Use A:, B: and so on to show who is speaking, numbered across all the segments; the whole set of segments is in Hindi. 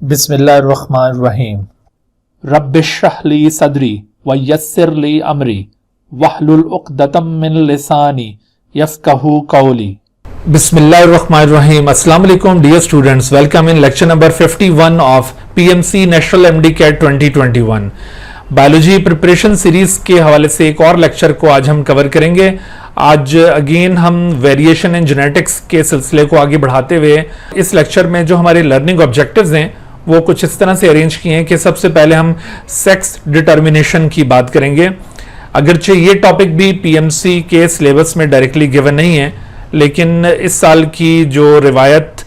A: बिस्मिल्लाहिर्रहमानिर्रहीम।
B: रब्बिश्रह ली सदरी व यस्सिर ली अमरी वहलुल उक़दतम मिन लिसानी यफ़क़हू कौली।
A: बिस्मिल्लाहिर्रहमानिर्रहीम। अस्सलाम वालेकुम dear students, welcome in lecture number 51 of PMC national MDCAT 2021 biology preparation series के हवाले से एक और लेक्चर को आज हम कवर करेंगे। आज अगेन हम वेरिएशन इन जेनेटिक्स के सिलसिले को आगे बढ़ाते हुए इस लेक्चर में जो हमारे लर्निंग ऑब्जेक्टिव्स हैं वो कुछ इस तरह से अरेंज किए हैं कि सबसे पहले हम सेक्स डिटर्मिनेशन की बात करेंगे। अगरचे ये टॉपिक भी पीएमसी के सिलेबस में डायरेक्टली गिवन नहीं है, लेकिन इस साल की जो रिवायत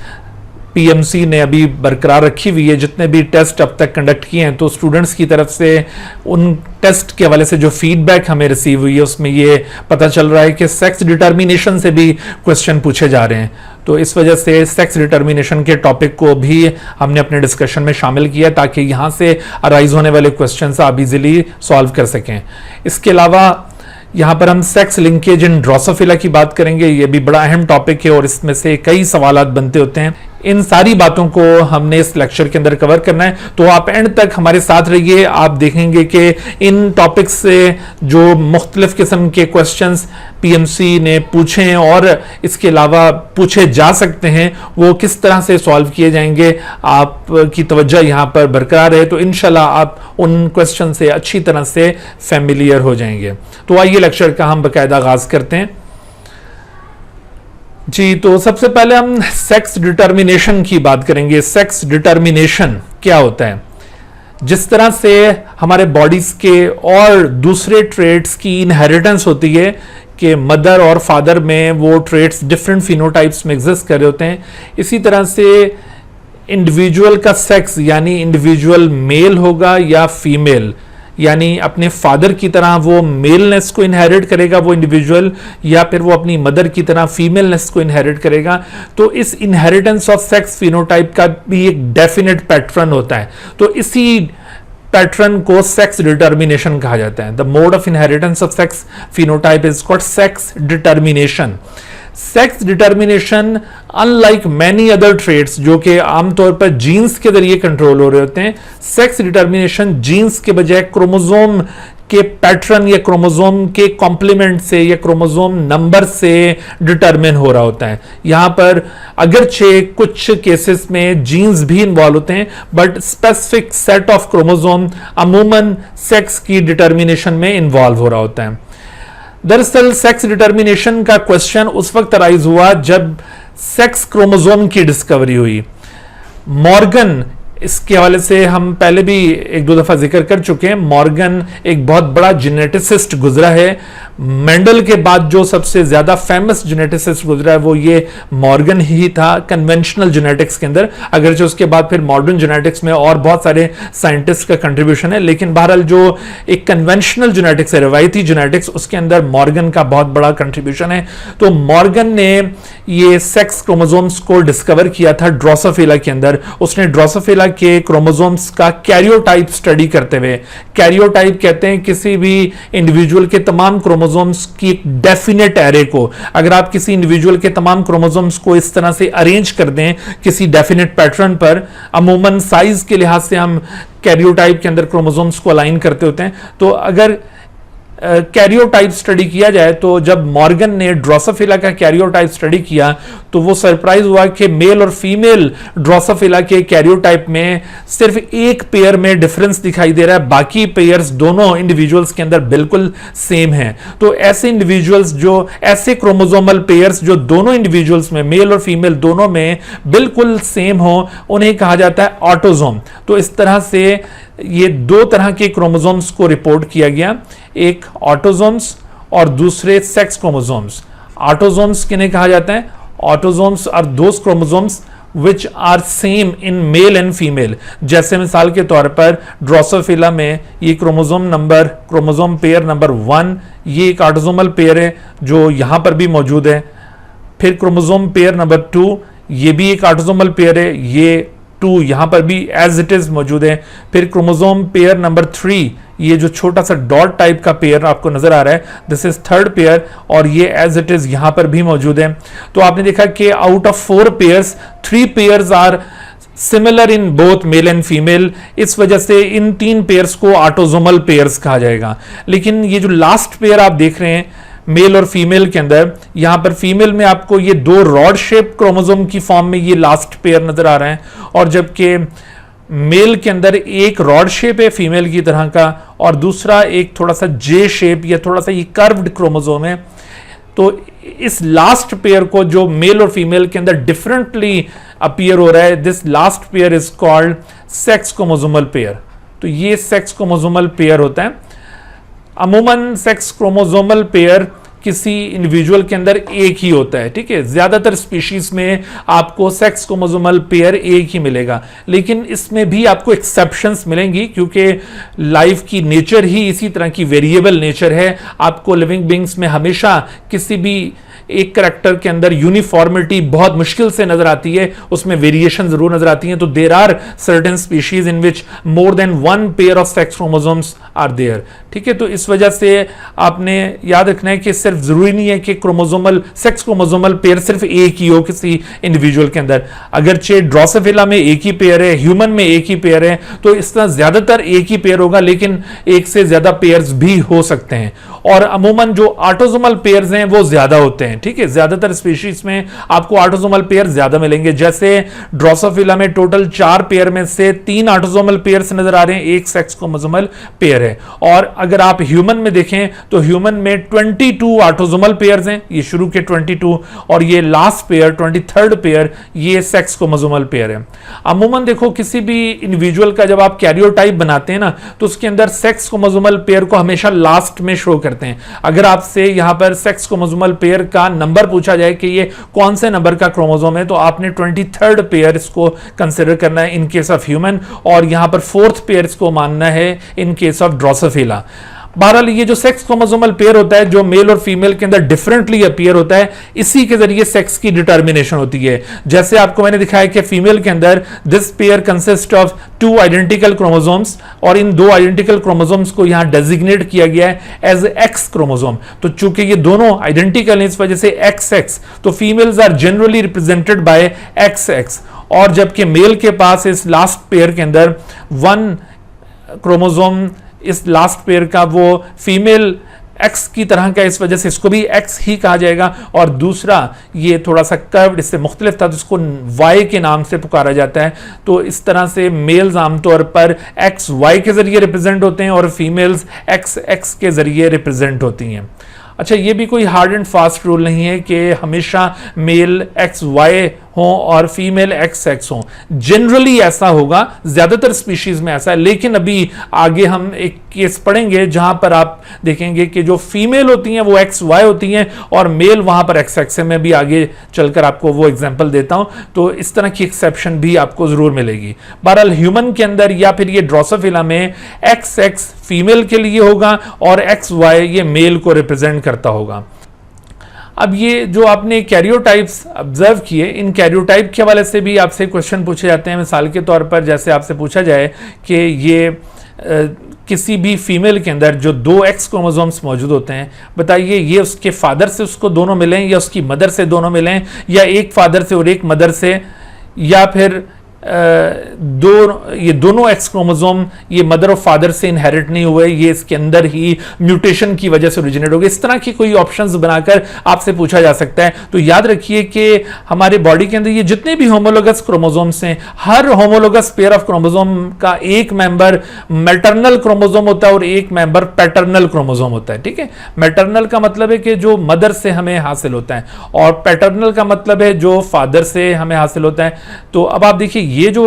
A: पीएमसी ने अभी बरकरार रखी हुई है, जितने भी टेस्ट अब तक कंडक्ट किए हैं, तो स्टूडेंट्स की तरफ से उन टेस्ट के हवाले से जो फीडबैक हमें रिसीव हुई है उसमें ये पता चल रहा है कि सेक्स डिटर्मिनेशन से भी क्वेश्चन पूछे जा रहे हैं। तो इस वजह से सेक्स डिटर्मिनेशन के टॉपिक को भी हमने अपने डिस्कशन में शामिल किया ताकि यहाँ से अराइज होने वाले क्वेश्चन आप इजीली सॉल्व कर सकें। इसके अलावा यहाँ पर हम सेक्स लिंकेज इन ड्रोसोफिला की बात करेंगे। ये भी बड़ा अहम टॉपिक है और इसमें से कई सवालात बनते होते हैं। इन सारी बातों को हमने इस लेक्चर के अंदर कवर करना है, तो आप एंड तक हमारे साथ रहिए। आप देखेंगे कि इन टॉपिक्स से जो मुख्तलिफ किस्म के क्वेश्चंस पीएमसी ने पूछे हैं और इसके अलावा पूछे जा सकते हैं वो किस तरह से सॉल्व किए जाएंगे, आपकी तवज्जो यहाँ पर बरकरार है तो इंशाल्लाह आप उन क्वेश्चन से अच्छी तरह से फैमिलियर हो जाएंगे। तो आइए लेक्चर का हम बाकायदा आगाज करते हैं जी। तो सबसे पहले हम सेक्स डिटर्मिनेशन की बात करेंगे। सेक्स डिटर्मिनेशन क्या होता है? जिस तरह से हमारे बॉडीज के और दूसरे ट्रेट्स की इनहेरिटेंस होती है कि मदर और फादर में वो ट्रेट्स डिफरेंट फिनोटाइप्स में एग्जिस्ट कर रहे होते हैं, इसी तरह से इंडिविजुअल का सेक्स यानी इंडिविजुअल मेल होगा या फीमेल, यानी अपने फादर की तरह वो मेलनेस को इनहेरिट करेगा वो इंडिविजुअल, या फिर वो अपनी मदर की तरह फीमेलनेस को इनहेरिट करेगा। तो इस इनहेरिटेंस ऑफ सेक्स फिनोटाइप का भी एक डेफिनेट पैटर्न होता है, तो इसी पैटर्न को सेक्स डिटर्मिनेशन कहा जाता है। The mode of inheritance of sex phenotype is called sex determination. Sex determination unlike many other traits जो कि आमतौर पर जीन्स के जरिए कंट्रोल हो रहे होते हैं, सेक्स डिटर्मिनेशन जीन्स के बजाय क्रोमोसोम के पैटर्न या क्रोमोसोम के कॉम्प्लीमेंट से या क्रोमोसोम नंबर से डिटरमिन हो रहा होता है। यहां पर अगरचे कुछ केसेस में जीन्स भी इन्वॉल्व होते हैं, but specific set of chromosome अमूमन सेक्स की डिटर्मिनेशन में इन्वॉल्व हो रहा होता है। दरअसल सेक्स डिटर्मिनेशन का क्वेश्चन उस वक्त अराइज हुआ जब सेक्स क्रोमोसोम की डिस्कवरी हुई। मॉर्गन, इसके हवाले से हम पहले भी एक दो दफा जिक्र कर चुके हैं, मॉर्गन एक बहुत बड़ा जेनेटिसिस्ट गुजरा है। मेंडल के बाद जो सबसे ज्यादा फेमस जेनेटिसिस्ट गुजरा है वो ये मॉर्गन ही था कन्वेंशनल जेनेटिक्स के अंदर, अगरचे उसके बाद फिर मॉडर्न जेनेटिक्स में और बहुत सारे साइंटिस्ट का कंट्रीब्यूशन है, लेकिन बहरहाल जो एक कन्वेंशनल जेनेटिक्स है, रवायती जेनेटिक्स, उसके अंदर मॉर्गन का बहुत बड़ा कंट्रीब्यूशन है। तो मॉर्गन ने ये सेक्स क्रोमोसोम्स को डिस्कवर किया था ड्रोसोफिला के अंदर। उसने ड्रोसोफिला के क्रोमोसोम्स का कैरियोटाइप स्टडी करते हुए, कैरियोटाइप कहते हैं किसी भी इंडिविजुअल के तमाम क्रोमोसोम्स की एक डेफिनेट एरे को, अगर आप किसी इंडिविजुअल के तमाम क्रोमोसोम्स को इस तरह से अरेंज कर दें किसी डेफिनेट पैटर्न पर, अमूमन साइज के लिहाज से हम कैरियोटाइप के अंदर क्रोमोसोम्स को अलाइन करते होते हैं। तो अगर कैरियोटाइप स्टडी किया जाए तो जब मॉर्गन ने ड्रोसोफिला का कैरियोटाइप स्टडी किया तो वो सरप्राइज हुआ कि मेल और फीमेल ड्रोसोफिला के कैरियोटाइप में सिर्फ एक पेयर में डिफरेंस दिखाई दे रहा है, बाकी पेयर्स दोनों इंडिविजुअल्स के अंदर बिल्कुल सेम हैं। तो ऐसे इंडिविजुअल्स जो ऐसे क्रोमोसोमल पेयर्स जो दोनों इंडिविजुअल्स में मेल और फीमेल दोनों में बिल्कुल सेम हो उन्हें कहा जाता है ऑटोसोम। तो इस तरह से ये दो तरह के क्रोमोसोम्स को रिपोर्ट किया गया, एक ऑटोसोम्स और दूसरे सेक्स क्रोमोसोम्स। ऑटोसोम्स किन्हें कहा जाता है? Autosomes are those chromosomes which are same in male and female. जैसे मिसाल के तौर पर ड्रोसोफिला में ये क्रोमोसोम पेयर नंबर 1 ये एक ऑटोसोमल पेयर है जो यहां पर भी मौजूद है। फिर क्रोमोसोम पेयर नंबर 2 ये भी एक ऑटोसोमल पेयर है, ये 2 यहां पर भी एज इट इज मौजूद है। फिर क्रोमोसोम पेयर नंबर 3 ये जो छोटा सा डॉट टाइप का पेयर आपको नजर आ रहा है, दिस इज थर्ड पेयर और ये एज इट इज यहां पर भी मौजूद है। तो आपने देखा कि out of 4 pairs 3 pairs are similar in both male and female, इस वजह से इन 3 पेयर्स को ऑटोसोमल पेयर्स कहा जाएगा। लेकिन ये जो लास्ट पेयर आप देख रहे हैं मेल और फीमेल के अंदर, यहां पर फीमेल में आपको ये 2 रॉड शेप क्रोमोसोम की फॉर्म में ये लास्ट पेयर नजर आ रहा है, और जबकि मेल के अंदर एक रॉड शेप है फीमेल की तरह का, और दूसरा एक थोड़ा सा जे शेप या थोड़ा सा ये कर्व्ड क्रोमोसोम है। तो इस लास्ट पेयर को जो मेल और फीमेल के अंदर डिफरेंटली अपीयर हो रहा है, this last pair is called sex chromosomal pair. तो ये सेक्स क्रोमोसोमल पेयर होता है। अमूमन सेक्स क्रोमोसोमल पेयर किसी इंडिविजुअल के अंदर एक ही होता है, ठीक है। ज्यादातर स्पीशीज में आपको सेक्स क्रोमोसोमल पेयर एक ही मिलेगा, लेकिन इसमें भी आपको एक्सेप्शंस मिलेंगी, क्योंकि लाइफ की नेचर ही इसी तरह की वेरिएबल नेचर है। आपको लिविंग बींग्स में हमेशा किसी भी एक करैक्टर के अंदर यूनिफॉर्मिटी बहुत मुश्किल से नजर आती है, उसमें वेरिएशन जरूर नजर आती है। तो there are certain species in which more than 1 pair of sex chromosomes are there, ठीक है। तो इस वजह से आपने याद रखना है कि सिर्फ जरूरी नहीं है कि क्रोमोसोमल सेक्स क्रोमोसोमल पेयर सिर्फ एक ही हो किसी इंडिविजुअल के अंदर। अगरचे ड्रोसोफिला में एक ही पेयर है, ह्यूमन में एक ही पेयर है, तो इस तरह ज्यादातर एक ही पेयर होगा, लेकिन एक से ज्यादा पेयर्स भी हो सकते हैं। और अमूमन जो ऑटोसोमल पेयर्स हैं वो ज्यादा होते हैं, ठीक है। ज्यादातर स्पीशीज में आपको ऑटोसोमल पेयर ज्यादा मिलेंगे। जैसे ड्रोसोफिला में टोटल 4 पेयर में से 3 ऑटोसोमल पेयर्स नजर आ रहे हैं, एक सेक्स क्रोमोसोमल पेयर है। और अगर आप ह्यूमन में देखें तो ह्यूमन में 22 ऑटोसोमल पेयर्स हैं, ये शुरू के 22, और ये लास्ट पेयर 23rd पेयर ये सेक्स क्रोमोसोमल पेयर है। अमूमन देखो किसी भी इंडिविजुअल का जब आप कैरियोटाइप बनाते हैं ना, तो उसके अंदर सेक्स क्रोमोसोमल पेयर को हमेशा लास्ट में शो करते हैं। अगर आपसे यहां पर सेक्स क्रोमोसोमल पेयर का नंबर पूछा जाए कि ये कौन से नंबर का क्रोमोसोम है, तो आपने 23rd पेयर इसको कंसिडर करना है इन केस ऑफ ह्यूमन, और यहां पर 4th पेयर इसको मानना है इन केस ऑफ ड्रोसोफिला। बहरहाल ये जो सेक्स क्रोमोसोमल पेयर होता है जो मेल और फीमेल के अंदर डिफरेंटली अपीयर होता है, इसी के जरिए सेक्स की डिटर्मिनेशन होती है। जैसे आपको मैंने दिखाया कि फीमेल के अंदर this pair consist of 2 identical chromosomes, और इन 2 आइडेंटिकल क्रोमोसोम्स को यहां डेजिग्नेट किया गया है एज एक्स क्रोमोसोम। तो चूंकि ये दोनों आइडेंटिकल हैं, इस वजह से XX, तो females are generally represented by XX, और जबकि मेल के पास इस लास्ट पेयर के अंदर 1 क्रोमोसोम, इस लास्ट पेयर का वो फीमेल X की तरह का, इस वजह से इसको भी X ही कहा जाएगा। और दूसरा ये थोड़ा सा कर्व्ड, इससे मुख्तलिफ था, तो इसको Y के नाम से पुकारा जाता है। तो इस तरह से मेल्स आमतौर पर XY के जरिए रिप्रेजेंट होते हैं और फीमेल्स XX के जरिए रिप्रेजेंट होती हैं। अच्छा, ये भी कोई हार्ड एंड फास्ट रूल नहीं है कि हमेशा मेल XY हो और फीमेल XX हो। जनरली ऐसा होगा, ज्यादातर स्पीशीज में ऐसा है, लेकिन अभी आगे हम एक केस पढ़ेंगे जहां पर आप देखेंगे कि जो फीमेल होती हैं वो XY होती हैं और मेल वहां पर XX है। मैं भी आगे चलकर आपको वो एग्जांपल देता हूं, तो इस तरह की एक्सेप्शन भी आपको जरूर मिलेगी। बहरहाल ह्यूमन के अंदर या फिर ये ड्रोसोफिला में XX फीमेल के लिए होगा और XY ये मेल को रिप्रेजेंट करता होगा। अब ये जो आपने कैरियोटाइप्स ऑब्जर्व किए, इन कैरियोटाइप के हवाले से भी आपसे क्वेश्चन पूछे जाते हैं। मिसाल के तौर पर जैसे आपसे पूछा जाए कि ये किसी भी फीमेल के अंदर जो 2 X क्रोमोसोम्स मौजूद होते हैं, बताइए ये उसके फादर से उसको दोनों मिलें या उसकी मदर से दोनों मिलें, या एक फादर से और एक मदर से, या फिर ये दोनों X क्रोमोसोम ये मदर और फादर से इनहेरिट नहीं हुए, ये इसके अंदर ही म्यूटेशन की वजह से ओरिजिनेट हो गए। इस तरह की कोई ऑप्शंस बनाकर आपसे पूछा जा सकता है। तो याद रखिए कि हमारे बॉडी के अंदर ये जितने भी होमोलोगस क्रोमोसोम्स हैं, हर होमोलोगस पेयर ऑफ क्रोमोसोम का एक मेंबर मैटरनल क्रोमोसोम होता है और एक मेंबर पैटर्नल क्रोमोसोम होता है, ठीक है। मैटरनल का मतलब है कि जो मदर से हमें हासिल होता है, और पैटर्नल का मतलब है जो फादर से हमें हासिल होता है। तो अब आप देखिए ये जो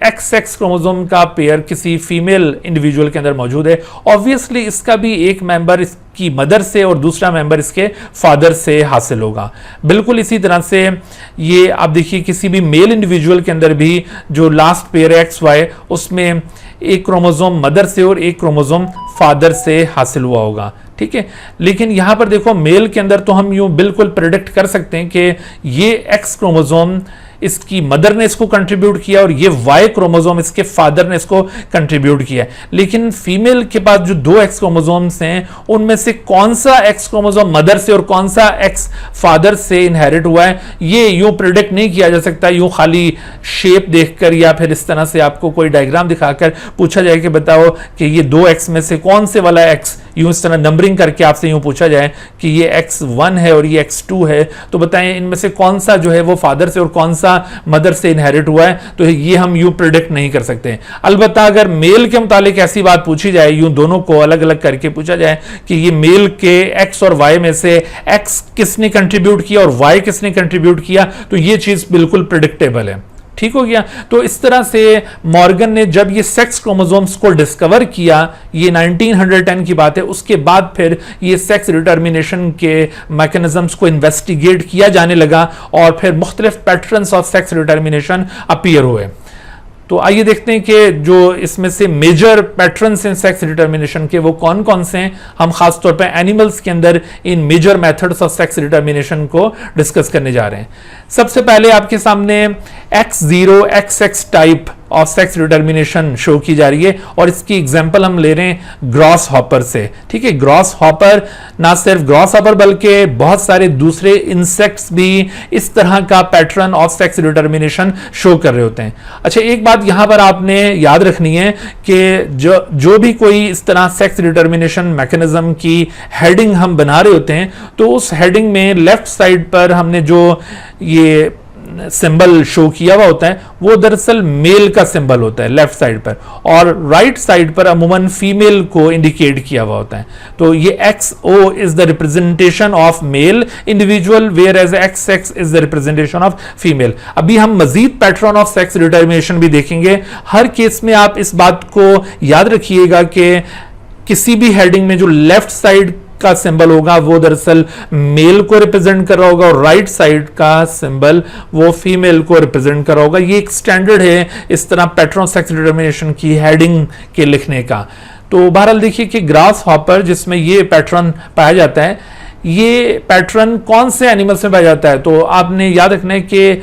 A: XX क्रोमोसोम का पेयर किसी फीमेल इंडिविजुअल के अंदर मौजूद है, ऑब्वियसली इसका भी एक मेंबर इसकी मदर से और दूसरा मेंबर इसके फादर से हासिल होगा। बिल्कुल इसी तरह से ये आप देखिए किसी भी मेल इंडिविजुअल के अंदर भी जो लास्ट पेयर है XY, उसमें एक क्रोमोसोम मदर से और एक क्रोमोसोम फादर से हासिल हुआ होगा, ठीक है। लेकिन यहां पर देखो मेल के अंदर तो हम यूं बिल्कुल प्रेडिक्ट कर सकते हैं कि ये X क्रोमोसोम इसकी मदर ने इसको कंट्रीब्यूट किया और ये वाई क्रोमोसोम इसके फादर ने इसको कंट्रीब्यूट किया। लेकिन फीमेल के पास जो 2 एक्स क्रोमोसोम्स हैं उनमें से कौन सा एक्स क्रोमोसोम मदर से और कौन सा एक्स फादर से इनहेरिट हुआ है, ये यूं प्रिडिक्ट नहीं किया जा सकता। यूं खाली शेप देखकर या फिर इस तरह से आपको कोई डायग्राम दिखाकर पूछा जाए कि बताओ कि ये 2 एक्स में से कौन से वाला एक्स, यूं इस तरह नंबरिंग करके आपसे यूं पूछा जाए कि ये x1 है और ये x2 है, तो बताएं इनमें से कौन सा जो है वो फादर से और कौन सा मदर से इनहेरिट हुआ है। तो ये हम यूं प्रिडिक्ट नहीं कर सकते। अलबत्ता अगर मेल के मुतालिक ऐसी बात पूछी जाए, यूं दोनों को अलग अलग करके पूछा जाए कि ये मेल के x और y में से x किसने कंट्रीब्यूट किया और y किसने कंट्रीब्यूट किया, तो ये चीज बिल्कुल प्रिडिक्टेबल है। ठीक हो गया। तो इस तरह से मॉर्गन ने जब ये सेक्स क्रोमोसोम्स को डिस्कवर किया, ये 1910 की बात है, उसके बाद फिर ये सेक्स डिटर्मिनेशन के मैकेनिज्म्स को इन्वेस्टिगेट किया जाने लगा और फिर मुख्तलिफ patterns of sex determination appear हुए। तो आइए देखते हैं कि जो इसमें से मेजर पैटर्न्स हैं सेक्स डिटर्मिनेशन के वो कौन कौन से हैं। हम खास तौर पे एनिमल्स के अंदर इन major methods of sex determination को डिस्कस करने जा रहे हैं। सबसे पहले आपके सामने X0 XX type of sex determination show की जा रही है और इसकी एग्जांपल हम ले रहे हैं ग्रॉस हॉपर से। ठीक है, ग्रॉस हॉपर, ना सिर्फ ग्रॉस हॉपर बल्कि बहुत सारे दूसरे इंसेक्ट्स भी इस तरह का pattern of sex determination show कर रहे होते हैं। अच्छा, एक बात यहां पर आपने याद रखनी है कि जो भी कोई इस तरह सेक्स डिटर्मिनेशन मैकेनिज्म की हेडिंग हम बना रहे होते हैं तो उस हेडिंग में लेफ्ट साइड पर हमने जो ये सिंबल शो किया हुआ होता है वो दरअसल मेल का सिंबल होता है लेफ्ट साइड पर, और राइट साइड पर अमूमन फीमेल को इंडिकेट किया हुआ होता है। तो ये XO is the representation of male individual whereas XX is the representation of female. अभी हम मजीद पैटर्न ऑफ सेक्स डिटर्मिनेशन भी देखेंगे। हर केस में आप इस बात को याद रखिएगा कि किसी भी हेडिंग में जो लेफ्ट साइड का सिंबल होगा वो दरअसल मेल को रिप्रेजेंट कर रहा होगा और राइट साइड का सिंबल वो फीमेल को रिप्रेजेंट कर रहा होगा। ये एक स्टैंडर्ड है इस तरह पैटर्न ऑफ सेक्स डिटर्मिनेशन की हेडिंग के लिखने का। तो बहरहाल देखिए कि ग्रास हॉपर जिसमें ये पैटर्न पाया जाता है, ये पैटर्न कौन से एनिमल्स में पाया जाता है, तो आपने याद रखना है कि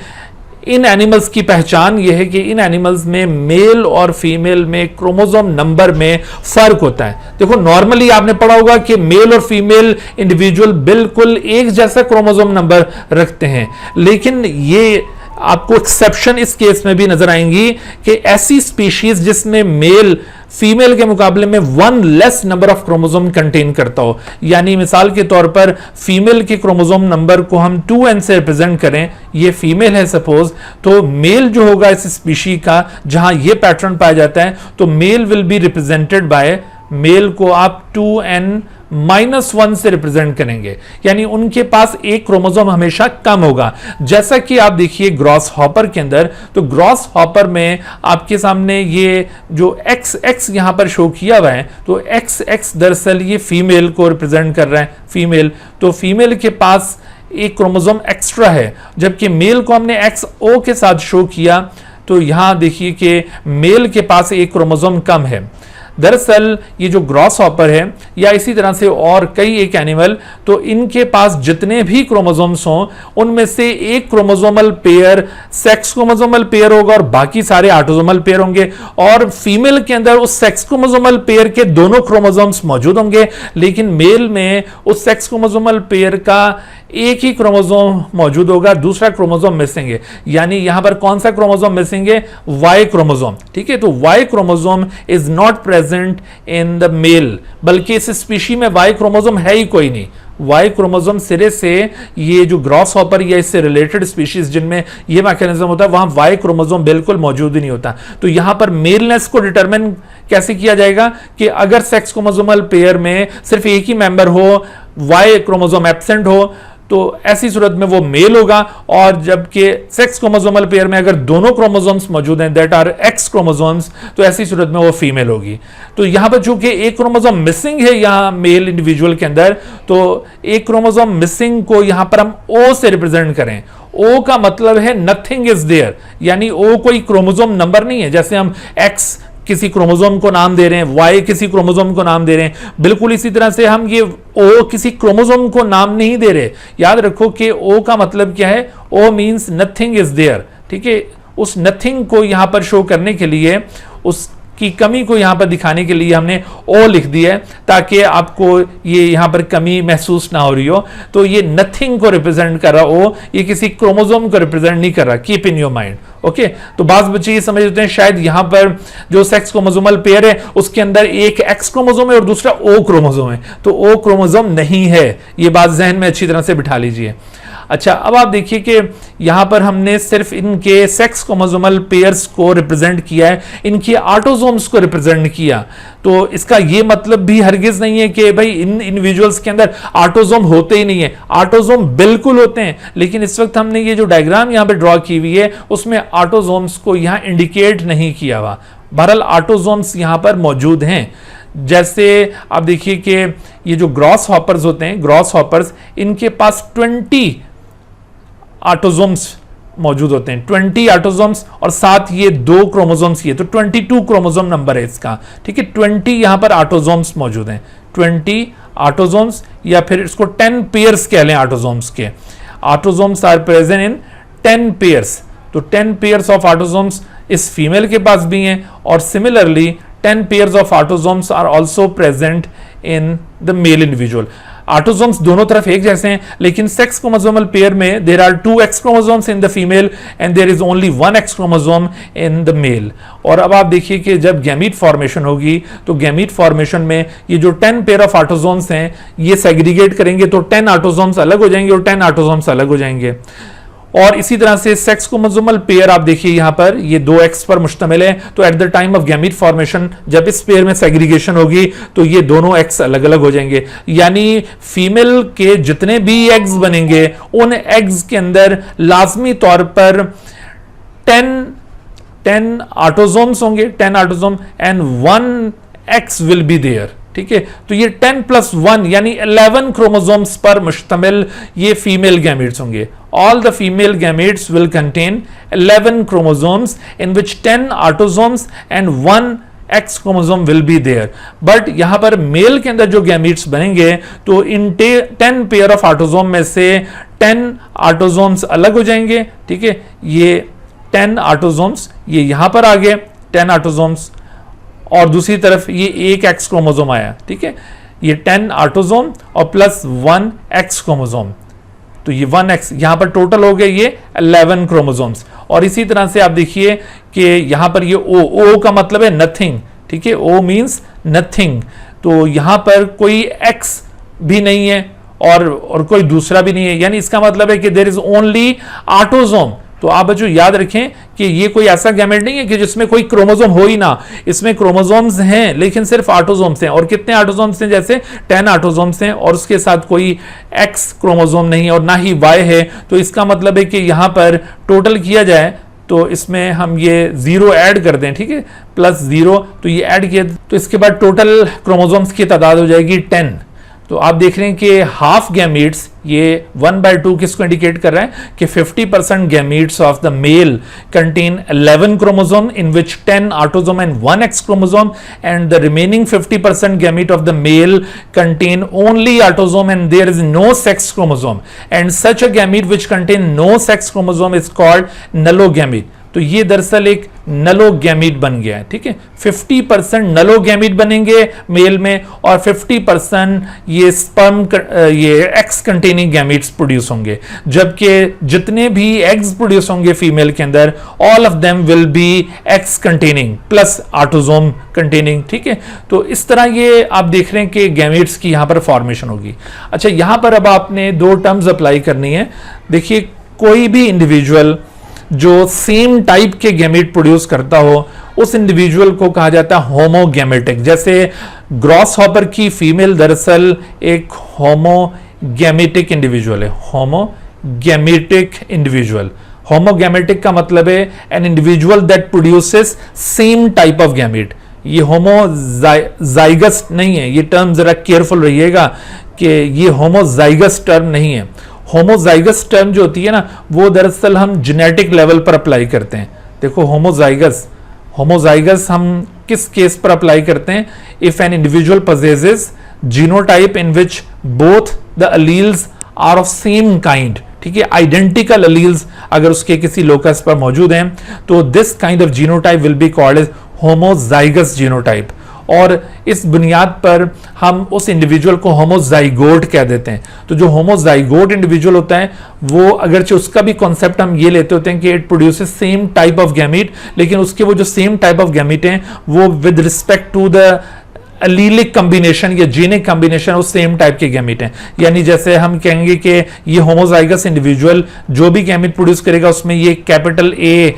A: इन एनिमल्स की पहचान यह है कि इन एनिमल्स में मेल और फीमेल में क्रोमोसोम नंबर में फर्क होता है। देखो, नॉर्मली आपने पढ़ा होगा कि मेल और फीमेल इंडिविजुअल बिल्कुल एक जैसा क्रोमोसोम नंबर रखते हैं, लेकिन ये आपको एक्सेप्शन इस केस में भी नजर आएंगी कि ऐसी स्पीशीज जिसमें मेल फीमेल के मुकाबले में 1 less number of chromosome contain करता हो, यानी मिसाल के तौर पर फीमेल के क्रोमोसोम नंबर को हम 2n से रिप्रेजेंट करें, ये फीमेल है सपोज, तो मेल जो होगा इस स्पीशी का जहां ये पैटर्न पाया जाता है तो male will be represented by, male को आप 2n-1 से रिप्रेजेंट करेंगे, यानी उनके पास एक क्रोमोसोम हमेशा कम होगा। जैसा कि आप देखिए ग्रॉस हॉपर के अंदर, तो ग्रॉस हॉपर में आपके सामने ये जो XX यहां पर शो किया हुआ है, तो XX दरअसल ये फीमेल को रिप्रेजेंट कर रहा है, फीमेल, तो फीमेल के पास एक क्रोमोसोम एक्स्ट्रा है, जबकि मेल को हमने XO के साथ शो किया तो यहां देखिए कि मेल के पास एक क्रोमोसोम कम है। दरअसल ये जो ग्रॉस हॉपर है या इसी तरह से और कई एक एनिमल, तो इनके पास जितने भी क्रोमोसोम्स हों उनमें से एक chromosomal pair sex chromosomal pair होगा और बाकी सारे ऑटोसोमल पेयर होंगे, और फीमेल के अंदर उस सेक्स क्रोमोसोमल पेयर के दोनों क्रोमोसोम्स मौजूद होंगे, लेकिन मेल में उस सेक्स क्रोमोसोमल पेयर का एक ही क्रोमोसोम मौजूद होगा, दूसरा क्रोमोसोम मिसिंग है। यानी यहां पर कौन सा क्रोमोसोम मिसिंग है? Y chromosome. ठीक है, तो Y chromosome is not present in the male, बल्कि इस स्पीशी में वाई क्रोमोसोम है ही कोई नहीं। वाई क्रोमोसोम सिरे से ये जो ग्रॉस हॉपर या इससे रिलेटेड स्पीशीज जिनमें ये मैकेनिज्म होता है वहां वाई क्रोमोसोम बिल्कुल मौजूद ही नहीं होता। तो यहां पर मेलनेस को डिटरमिन कैसे किया जाएगा कि अगर सेक्स क्रोमोसोमल पेयर में सिर्फ एक ही मेंबर हो, वाई क्रोमोसोम एब्सेंट हो, तो ऐसी सूरत में वो मेल होगा, और जबकि सेक्स क्रोमोसोमल पेयर में अगर दोनों क्रोमोसोम्स मौजूद हैं दैट आर एक्स क्रोमोसोम्स, तो ऐसी सूरत में वो फीमेल होगी। तो यहां पर चूंकि एक क्रोमोसोम मिसिंग है यहां मेल इंडिविजुअल के अंदर, तो एक क्रोमोसोम मिसिंग को यहां पर हम ओ से रिप्रेजेंट करें। ओ का मतलब है नथिंग इज देयर, यानी ओ कोई क्रोमोसोम नंबर नहीं है। जैसे हम एक्स किसी क्रोमोसोम को नाम दे रहे हैं, वाई किसी क्रोमोसोम को नाम दे रहे हैं, बिल्कुल इसी तरह से हम ये ओ किसी क्रोमोसोम को नाम नहीं दे रहे। याद रखो कि ओ का मतलब क्या है? ओ मींस नथिंग इज देयर। ठीक ठीक है, उस नथिंग को यहां पर शो करने के लिए, उसकी कमी को यहां पर दिखाने के लिए हमने ओ लिख दिया है, ताकि आपको ये यहां पर कमी महसूस ना हो रही हो। तो ये नथिंग को रिप्रेजेंट कर रहा ओ, ये किसी क्रोमोसोम को रिप्रेजेंट नहीं कर रहा, keep in your mind. Okay, तो बाज बच्चे ये समझ लेते हैं शायद यहां पर जो सेक्स क्रोमोसोमल पेयर है उसके अंदर एक एक्स क्रोमोसोम है और दूसरा ओ क्रोमोसोम है, तो ओ क्रोमोसोम नहीं है, ये बात जहन में अच्छी तरह से बिठा लीजिए। अच्छा, अब आप देखिए कि यहां पर हमने सिर्फ इनके सेक्स क्रोमोसोमल पेयर्स को रिप्रेजेंट किया है, इनके ऑटोसोम्स को रिप्रेजेंट किया। तो इसका यह मतलब भी हरगिज नहीं है कि भाई इन इंडिविजुअल्स के अंदर ऑटोसोम होते ही नहीं है, ऑटोसोम बिल्कुल होते हैं, लेकिन इस वक्त हमने ये जो डायग्राम यहां पे ड्रॉ की हुई है उसमें ऑटोसोम्स को यहां इंडिकेट नहीं किया हुआ। बहरहाल ऑटोसोम्स यहां पर मौजूद हैं। जैसे आप देखिए कि ये जो ग्रॉस हॉपर्स होते हैं, ग्रॉस हॉपर्स, इनके पास 20 ऑटोसोम्स मौजूद होते हैं, 20 ऑटोसोम्स, और साथ ये 2 क्रोमोसोम्स, ये तो 22 क्रोमोसोम नंबर है इसका, ठीक है। 20 यहां पर ऑटोसोम्स मौजूद हैं, 20 ऑटोसोम्स, या फिर इसको 10 पेयर्स कह लें ऑटोसोम्स के। Autosomes are present in 10 pairs, तो 10 पेयर्स ऑफ ऑटोसोम्स इस फीमेल के पास भी हैं, और similarly 10 pairs of autosomes are also present in the male individual. Autosomes दोनों तरफ एक जैसे हैं, लेकिन सेक्स क्रोमोसोमल पेयर में there are 2 X chromosomes in the female and there is only 1 X chromosome in the male. और अब आप देखिए कि जब गैमीट फॉर्मेशन होगी तो गैमीट फॉर्मेशन में ये जो 10 पेयर ऑफ ऑटोसोम्स हैं ये सेग्रीगेट करेंगे, तो 10 ऑटोसोम्स अलग हो जाएंगे और 10 ऑटोसोम्स अलग हो जाएंगे। और इसी तरह से सेक्स क्रोमोसोमल पेयर आप देखिए यहां पर ये 2 एक्स पर मुश्तमिल है, तो at the time of gamete formation जब इस पेयर में सेग्रीगेशन होगी तो ये दोनों एक्स अलग अलग हो जाएंगे, यानी फीमेल के जितने भी एग्स बनेंगे उन एग्स के अंदर लाजमी तौर पर 10 ऑटोसोम्स होंगे, 10 autosome and 1 X will be there, ठीक है। तो ये 10 + 1 यानी 11 क्रोमोसोम्स पर मुश्तमिल ये फीमेल गैमेट्स होंगे। All the female gametes will contain 11 chromosomes in which 10 autosomes and 1 X chromosome will be there. But यहां पर मेल के अंदर जो गैमेट्स बनेंगे तो इन 10 पेयर ऑफ ऑटोसोम में से 10 ऑटोसोम्स अलग हो जाएंगे, ठीक है। ये 10 ऑटोसोम्स ये यहां पर आ गए 10 ऑटोसोम्स, और दूसरी तरफ ये एक एक्स क्रोमोसोम आया, ठीक है। ये 10 ऑटोसोम और प्लस 1 एक्स क्रोमोसोम, तो ये 1 एक्स यहां पर टोटल हो गए ये 11 क्रोमोसोम्स। और इसी तरह से आप देखिए कि यहां पर ये ओ का मतलब है नथिंग, ठीक है, ओ मींस नथिंग, तो यहां पर कोई एक्स भी नहीं है और कोई दूसरा भी नहीं है, यानी इसका मतलब है कि देयर इज ओनली ऑटोसोम। तो आप बच्चों याद रखें कि ये कोई ऐसा गैमेट नहीं है कि जिसमें कोई क्रोमोसोम हो ही ना, इसमें क्रोमोसोम्स हैं लेकिन सिर्फ ऑटोसोम्स हैं। और कितने ऑटोसोम्स हैं? जैसे 10 ऑटोसोम्स हैं और उसके साथ कोई एक्स क्रोमोसोम नहीं है और ना ही वाई है। तो इसका मतलब है कि यहां पर टोटल किया जाए तो इसमें हम ये 0 ऐड कर दें, ठीक है, +0, तो ये ऐड किया तो इसके बाद टोटल क्रोमोसोम्स की तादाद हो जाएगी 10। तो आप देख रहे हैं कि हाफ गैमीट्स ये 1/2 किसको इंडिकेट कर रहा है कि 50% gametes of the male contain 11 chromosome in which 10 autosome and 1 X chromosome, and the remaining 50% gamete of the male contain only autosome and there is no sex chromosome, and such a gamete which contain no sex chromosome is called nullogamete. तो ये दरअसल एक नलोगैमीट बन गया है, ठीक है। 50% नलोगैमीट बनेंगे मेल में और 50% ये स्पर्म ये एक्स कंटेनिंग गैमीट्स प्रोड्यूस होंगे, जबकि जितने भी एग्स प्रोड्यूस होंगे फीमेल के अंदर all of them will be x containing plus autosome containing, ठीक है। तो इस तरह ये आप देख रहे हैं कि गैमीट्स की यहां पर फॉर्मेशन होगी। अच्छा, यहां पर अब आपने 2 टर्म्स अप्लाई करनी है। देखिए, कोई भी इंडिविजुअल जो सेम टाइप के गैमेट प्रोड्यूस करता हो उस इंडिविजुअल को कहा जाता है होमोगैमेटिक। जैसे ग्रॉस हॉपर की फीमेल दरअसल एक होमोगैमेटिक इंडिविजुअल है, होमोगैमेटिक इंडिविजुअल। होमोगैमेटिक का मतलब है an individual that produces same type of gamete. ये होमोजाइगस नहीं है, ये टर्म जरा केयरफुल रहिएगा कि ये होमोजाइगस टर्म नहीं है। होमोजाइगस टर्म जो होती है ना वो दरअसल हम जेनेटिक लेवल पर अप्लाई करते हैं। देखो होमोजाइगस हम किस केस पर अप्लाई करते हैं? If an individual possesses genotype in which both the alleles are of same kind, ठीक है, आइडेंटिकल अलील्स अगर उसके किसी लोकस पर मौजूद हैं तो this kind of genotype will be called as homozygous genotype, और इस बुनियाद पर हम उस इंडिविजुअल को होमोजाइगोट कह देते हैं। तो जो होमोजाइगोट इंडिविजुअल होता है वो अगरचे उसका भी कॉन्सेप्ट हम ये लेते होते हैं कि it produces same type of gamete, लेकिन उसके वो जो सेम टाइप ऑफ गैमीट हैं वो with respect to the allelic combination या जीनिक कॉम्बिनेशन वो सेम टाइप के गैमीट हैं। यानी जैसे हम कहेंगे कि ये होमोजाइगस इंडिविजुअल जो भी गैमीट प्रोड्यूस करेगा उसमें ये कैपिटल ए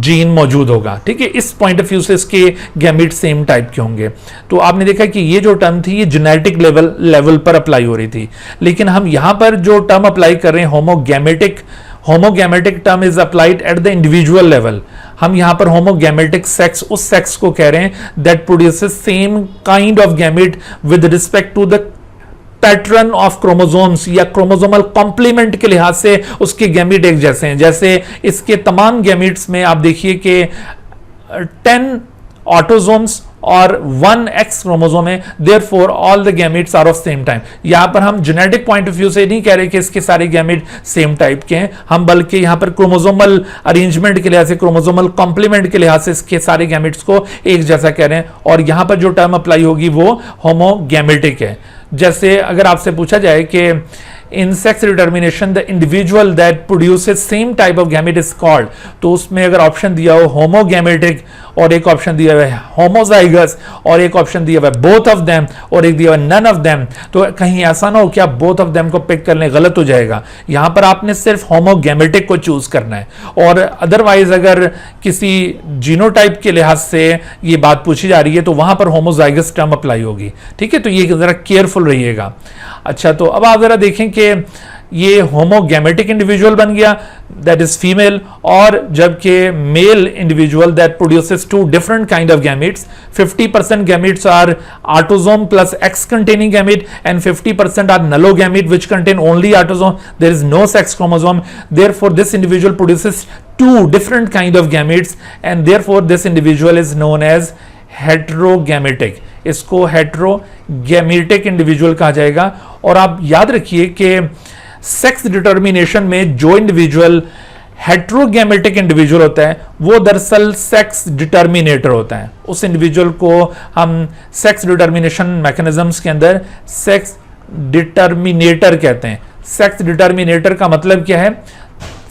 A: जीन मौजूद होगा, ठीक है। इस पॉइंट ऑफ व्यू से इसके गैमीट सेम टाइप के होंगे। तो आपने देखा कि ये जो टर्म थी ये जेनेटिक लेवल पर अप्लाई हो रही थी, लेकिन हम यहां पर जो टर्म अप्लाई कर रहे हैं homogametic term is applied at the individual level. हम यहां पर होमोगैमेटिक सेक्स उस सेक्स को कह रहे हैं that produces same kind of gamete with respect to the pattern of chromosomes या क्रोमोसोमल कॉम्प्लीमेंट के लिहाज से उसके गैमीट एक जैसे हैं। जैसे इसके तमाम गैमीट्स में आप देखिए कि 10 ऑटोसोम्स और 1 एक्स क्रोमोसोम है, therefore all the gametes are of same time. यहां पर हम जेनेटिक पॉइंट ऑफ व्यू से नहीं कह रहे कि इसके सारे गैमीट सेम टाइप के हैं, हम बल्कि यहां पर क्रोमोसोमल अरेंजमेंट के लिहाज से, क्रोमोसोमल कॉम्प्लीमेंट के लिहाज से इसके सारे गैमीट्स को एक जैसा कह रहे हैं, और यहां पर जो टर्म अप्लाई होगी वो होमोगैमेटिक है। जैसे अगर आपसे पूछा जाए कि इन sex determination the individual that produces same type of gamete is called, तो उसमें अगर ऑप्शन दिया हो होमोगैमेटिक और एक ऑप्शन दिया हुआ है होमोजाइगस और एक ऑप्शन दिया हुआ है बोथ ऑफ देम और एक दिया हुआ है नन ऑफ देम, तो कहीं ऐसा ना हो कि आप बोथ ऑफ देम को पिक कर लें, गलत हो जाएगा। यहां पर आपने सिर्फ होमोगैमेटिक को चूज करना है, और अदरवाइज अगर किसी जीनोटाइप के लिहाज से ये बात पूछी जा रही है तो वहां पर होमोजाइगस टर्म अप्लाई होगी, ठीक है। तो ये जरा केयरफुल रहिएगा। अच्छा, तो अब आप जरा देखें कि ये होमोगैमेटिक इंडिविजुअल बन गया दैट इज फीमेल, और जबकि male individual that produces 2 different kind of gametes. 50% gametes are autosome plus X containing gamete and 50% are nullogamete which contain only autosome, there is no sex chromosome, therefore this individual produces 2 different kind of gametes and therefore this individual is known as heterogametic. इसको हेटेरोगैमेटिक इंडिविजुअल कहा जाएगा। और आप याद रखिए कि सेक्स डिटर्मिनेशन में जो इंडिविजुअल हेटेरोगैमेटिक इंडिविजुअल होता है वो दरअसल सेक्स डिटर्मिनेटर होता है। उस इंडिविजुअल को हम सेक्स डिटर्मिनेशन मैकेनिज्म्स के अंदर सेक्स डिटर्मिनेटर कहते हैं। सेक्स डिटर्मिनेटर का मतलब क्या है?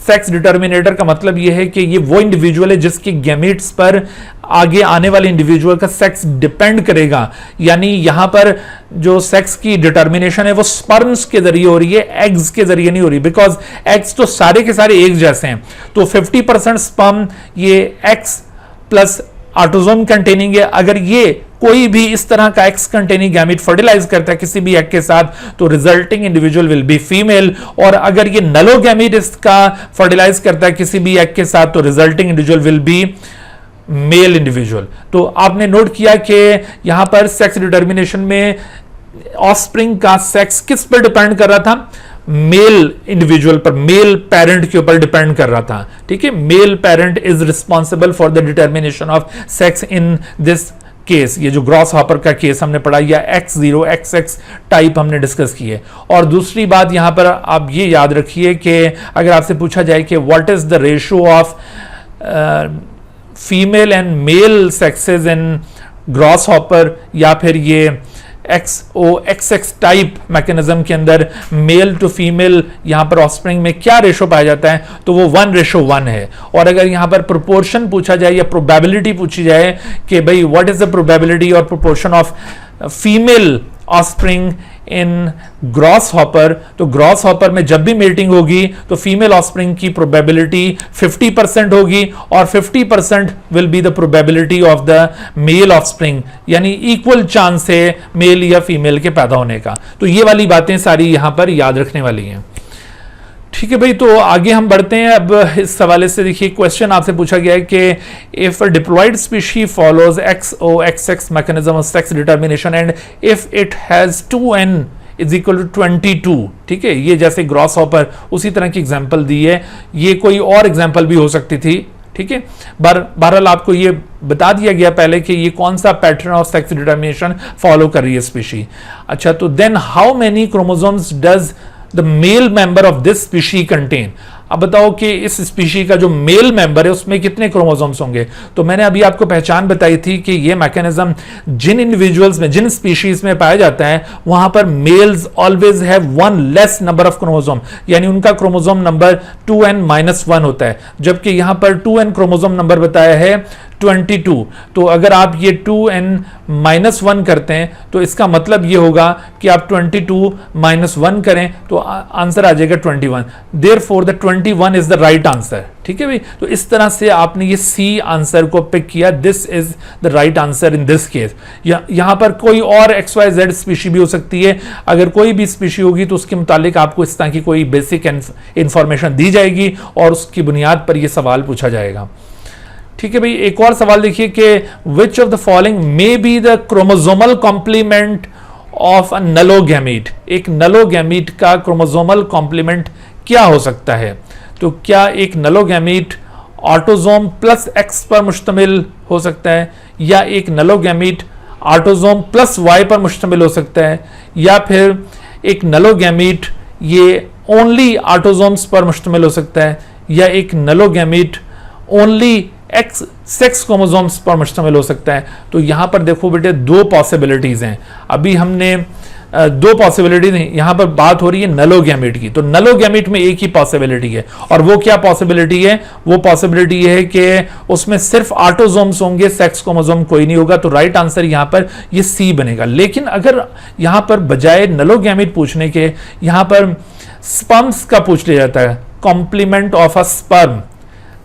A: सेक्स डिटर्मिनेटर का मतलब यह है कि ये वो इंडिविजुअल है जिसके गैमीट्स पर आगे आने वाले इंडिविजुअल का सेक्स डिपेंड करेगा। यानी यहां पर जो सेक्स की डिटर्मिनेशन है वो स्पर्म्स के जरिए हो रही है, एग्स के जरिए नहीं हो रही, बिकॉज एग्स तो सारे के सारे एक जैसे हैं। तो 50% स्पर्म ये एक्स प्लस ऑटोसोम कंटेनिंग है। अगर ये कोई भी इस तरह का एक्स कंटेनिंग गैमीट फर्टिलाइज करता है किसी भी एग के साथ तो resulting individual will B female, और अगर ये नलो गैमीट इसका फर्टिलाइज करता है किसी भी एग के साथ तो resulting individual will be male individual. तो आपने नोट किया कि यहां पर सेक्स डिटर्मिनेशन में ऑफस्प्रिंग का सेक्स किस पर डिपेंड कर रहा था? मेल इंडिविजुअल पर, मेल पेरेंट के ऊपर डिपेंड कर रहा था। ठीक है, male parent is responsible for the determination of sex in this case. ये जो ग्रॉस हॉपर का केस हमने पढ़ा या X0 XX टाइप हमने डिस्कस की है। और दूसरी बात यहां पर आप ये याद रखिए कि अगर आपसे पूछा जाए कि what is the ratio of female and male sexes in grasshopper या फिर ये XOXX टाइप मैकेनिज्म के अंदर मेल टू फीमेल यहां पर ऑफस्प्रिंग में क्या रेशो पाया जाता है, तो वो 1:1 है। और अगर यहां पर प्रोपोर्शन पूछा जाए या प्रोबेबिलिटी पूछी जाए कि भाई व्हाट इज द प्रोबेबिलिटी और proportion of female offspring in gross hopper, तो ग्रॉस हॉपर में जब भी मेटिंग होगी तो फीमेल ऑफस्प्रिंग की प्रोबेबिलिटी 50% होगी और 50% will be the probability of the male offspring, यानी इक्वल चांस है मेल या फीमेल के पैदा होने का। तो ये वाली बातें सारी यहां पर याद रखने वाली हैं। ठीक है भाई, तो आगे हम बढ़ते हैं। अब इस हवाले से देखिए क्वेश्चन आपसे पूछा गया है कि if a diploid species follows XOXX mechanism of sex determination and if it has 2n is equal to 22। ठीक है, ये जैसे ग्रॉस हॉपर उसी तरह की एग्जांपल दी है, ये कोई और एग्जांपल भी हो सकती थी। ठीक है, बहरहाल आपको ये बता दिया गया पहले कि ये कौन सा pattern of sex determination follow कर रही है स्पीशी। अच्छा, तो then how many chromosomes does the male member of this species contain. अब बताओ कि इस स्पीशी का जो मेल मेंबर है उसमें कितने क्रोमोसोम्स होंगे। तो मैंने अभी आपको पहचान बताई थी कि ये मैकेनिज्म जिन इंडिविजुअल्स में, जिन स्पीशीज में पाया जाता है, वहां पर males always have one less number of chromosome, यानी उनका क्रोमोसोम नंबर 2n-1 होता है, जबकि यहां पर 2n क्रोमोसोम नंबर बताया है 22। तो अगर आप ये 2n-1 करते हैं तो इसका मतलब ये होगा कि आप 22-1 करें तो आंसर आ जाएगा 21। Therefore the 21 is the right answer. ठीक है भाई, तो इस तरह से आपने ये सी आंसर को पिक किया, this is the right answer in this case. यहां पर कोई और XYZ स्पीशी भी हो सकती है, अगर कोई भी स्पीशी होगी तो उसके मुतालिक आपको इस तरह की कोई बेसिक इंफॉर्मेशन दी जाएगी और उसकी बुनियाद पर यह सवाल पूछा जाएगा। ठीक है भाई, एक और सवाल देखिए कि which of the following may be the chromosomal complement of a nullogamete. एक नलोगैमीट का क्रोमोसोमल कॉम्प्लीमेंट क्या हो सकता है? तो क्या एक नलोगैमीट ऑटोसोम प्लस X पर मुश्तमिल हो सकता है, या एक नलोगैमीट ऑटोसोम प्लस Y पर मुश्तमिल हो सकता है, या फिर एक नलोगैमीट ये ओनली ऑटोसोम्स पर मुश्तमिल हो सकता है, या एक नलोगैमीट ओनली X सेक्स क्रोमोसोम्स पर मुश्तमिल हो सकता है। तो यहां पर देखो बेटे दो पॉसिबिलिटीज हैं। अभी हमने दो पॉसिबिलिटीज, यहां पर बात हो रही है नलोगैमीट की, तो नलोगैमीट में एक ही पॉसिबिलिटी है, और वो क्या पॉसिबिलिटी है? वो पॉसिबिलिटी है कि उसमें सिर्फ ऑटोसोम्स होंगे, सेक्स क्रोमोसोम कोई नहीं होगा। तो राइट आंसर यहां पर ये सी बनेगा। लेकिन अगर यहां पर बजाय नलोगैमीट पूछने के यहां पर स्पर्म्स का पूछ लिया जाता है, कॉम्प्लीमेंट ऑफ अ स्पर्म,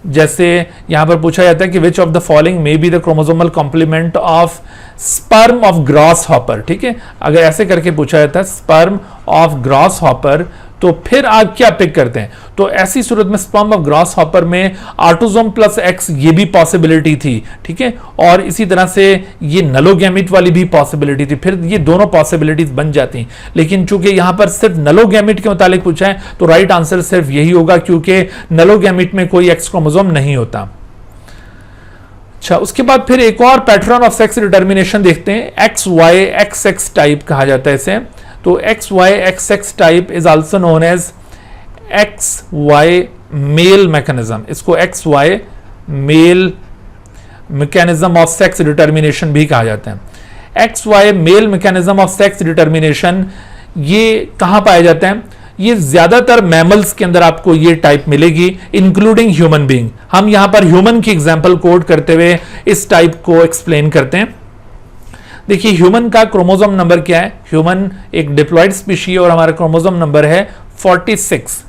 A: जैसे यहां पर पूछा जाता है कि which of the following may be the chromosomal complement of sperm of grasshopper. ठीक है, अगर ऐसे करके पूछा जाता है स्पर्म ऑफ ग्रास हॉपर, तो फिर आप क्या पिक करते हैं? तो ऐसी सूरत में स्पर्म ऑफ ग्रास हॉपर में ऑटोसोम प्लस X ये भी पॉसिबिलिटी थी। ठीक है, और इसी तरह से ये नलोगैमिट वाली भी पॉसिबिलिटी थी, फिर ये दोनों पॉसिबिलिटीज बन जाती। लेकिन चूंकि यहां पर सिर्फ नलोगैमिट के मुतालिक पूछा है तो राइट आंसर सिर्फ यही होगा, क्योंकि नलोगैमिट में कोई X क्रोमोसोम नहीं होता। अच्छा, उसके बाद फिर एक और पैटर्न ऑफ सेक्स डिटर्मिनेशन देखते हैं, XY-XX टाइप कहा जाता है इसे। तो XY-XX type is also known as XY male mechanism. इसको XY male mechanism of sex determination भी कहा जाता है। XY male mechanism of sex determination ये कहां पाया जाता है? ये ज्यादातर मैमल्स के अंदर आपको ये टाइप मिलेगी, इंक्लूडिंग ह्यूमन बीइंग। हम यहां पर ह्यूमन की एग्जांपल कोट करते हुए इस टाइप को एक्सप्लेन करते हैं। देखिए, ह्यूमन का क्रोमोसोम नंबर क्या है? ह्यूमन एक डिप्लॉयड स्पीशी और हमारा क्रोमोसोम नंबर है 46।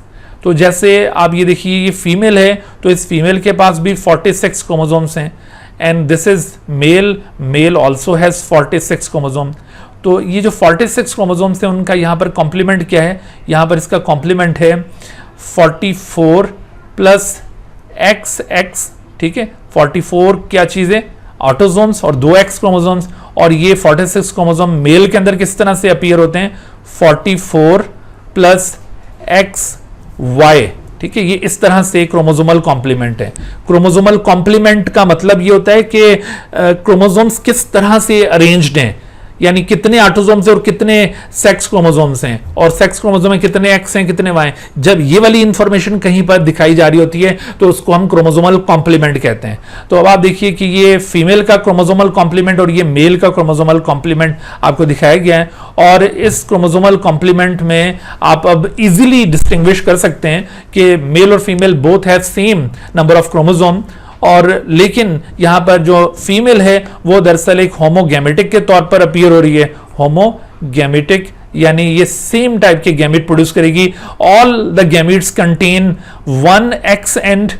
A: तो जैसे आप ये देखिए, ये फीमेल है तो इस फीमेल के पास भी 46 क्रोमोसोम्स हैं, and this is male, male also has 46 chromosome. तो ये जो 46 क्रोमोसोम्स हैं उनका यहाँ पर कॉम्प्लीमेंट क्या है? यहाँ पर इसका कॉम्प्लीमेंट है 44 प्लस XX। ठीक है, 44 क्या चीज है? ऑटोसोम्स और 2 X क्रोमोसोम्स, और ये 46 क्रोमोसोम मेल के अंदर किस तरह से अपीयर होते हैं? 44 प्लस XY। ठीक है, ये इस तरह से क्रोमोसोमल कॉम्प्लीमेंट है। क्रोमोसोमल कॉम्प्लीमेंट का मतलब ये होता है कि क्रोमोसोम्स किस तरह से अरेंज्ड हैं, यानी कितने ऑटोसोम्स हैं और कितने सेक्स क्रोमोसोम्स हैं, और सेक्स क्रोमोसोम में कितने X हैं कितने Y हैं। जब ये वाली इंफॉर्मेशन कहीं पर दिखाई जा रही होती है तो उसको हम क्रोमोसोमल कॉम्प्लीमेंट कहते हैं। तो अब आप देखिए कि ये फीमेल का क्रोमोसोमल कॉम्प्लीमेंट और ये मेल का क्रोमोसोमल कॉम्प्लीमेंट आपको दिखाया गया है, और इस क्रोमोसोमल कॉम्प्लीमेंट में आप अब इजीली डिस्टिंग्विश कर सकते हैं कि मेल और female both have same number of chromosome, और लेकिन यहां पर जो फीमेल है वो दरअसल एक होमोगैमेटिक के तौर पर अपीयर हो रही है। होमोगैमेटिक यानी ये सेम टाइप के गैमेट प्रोड्यूस करेगी। All the gametes contain 1X and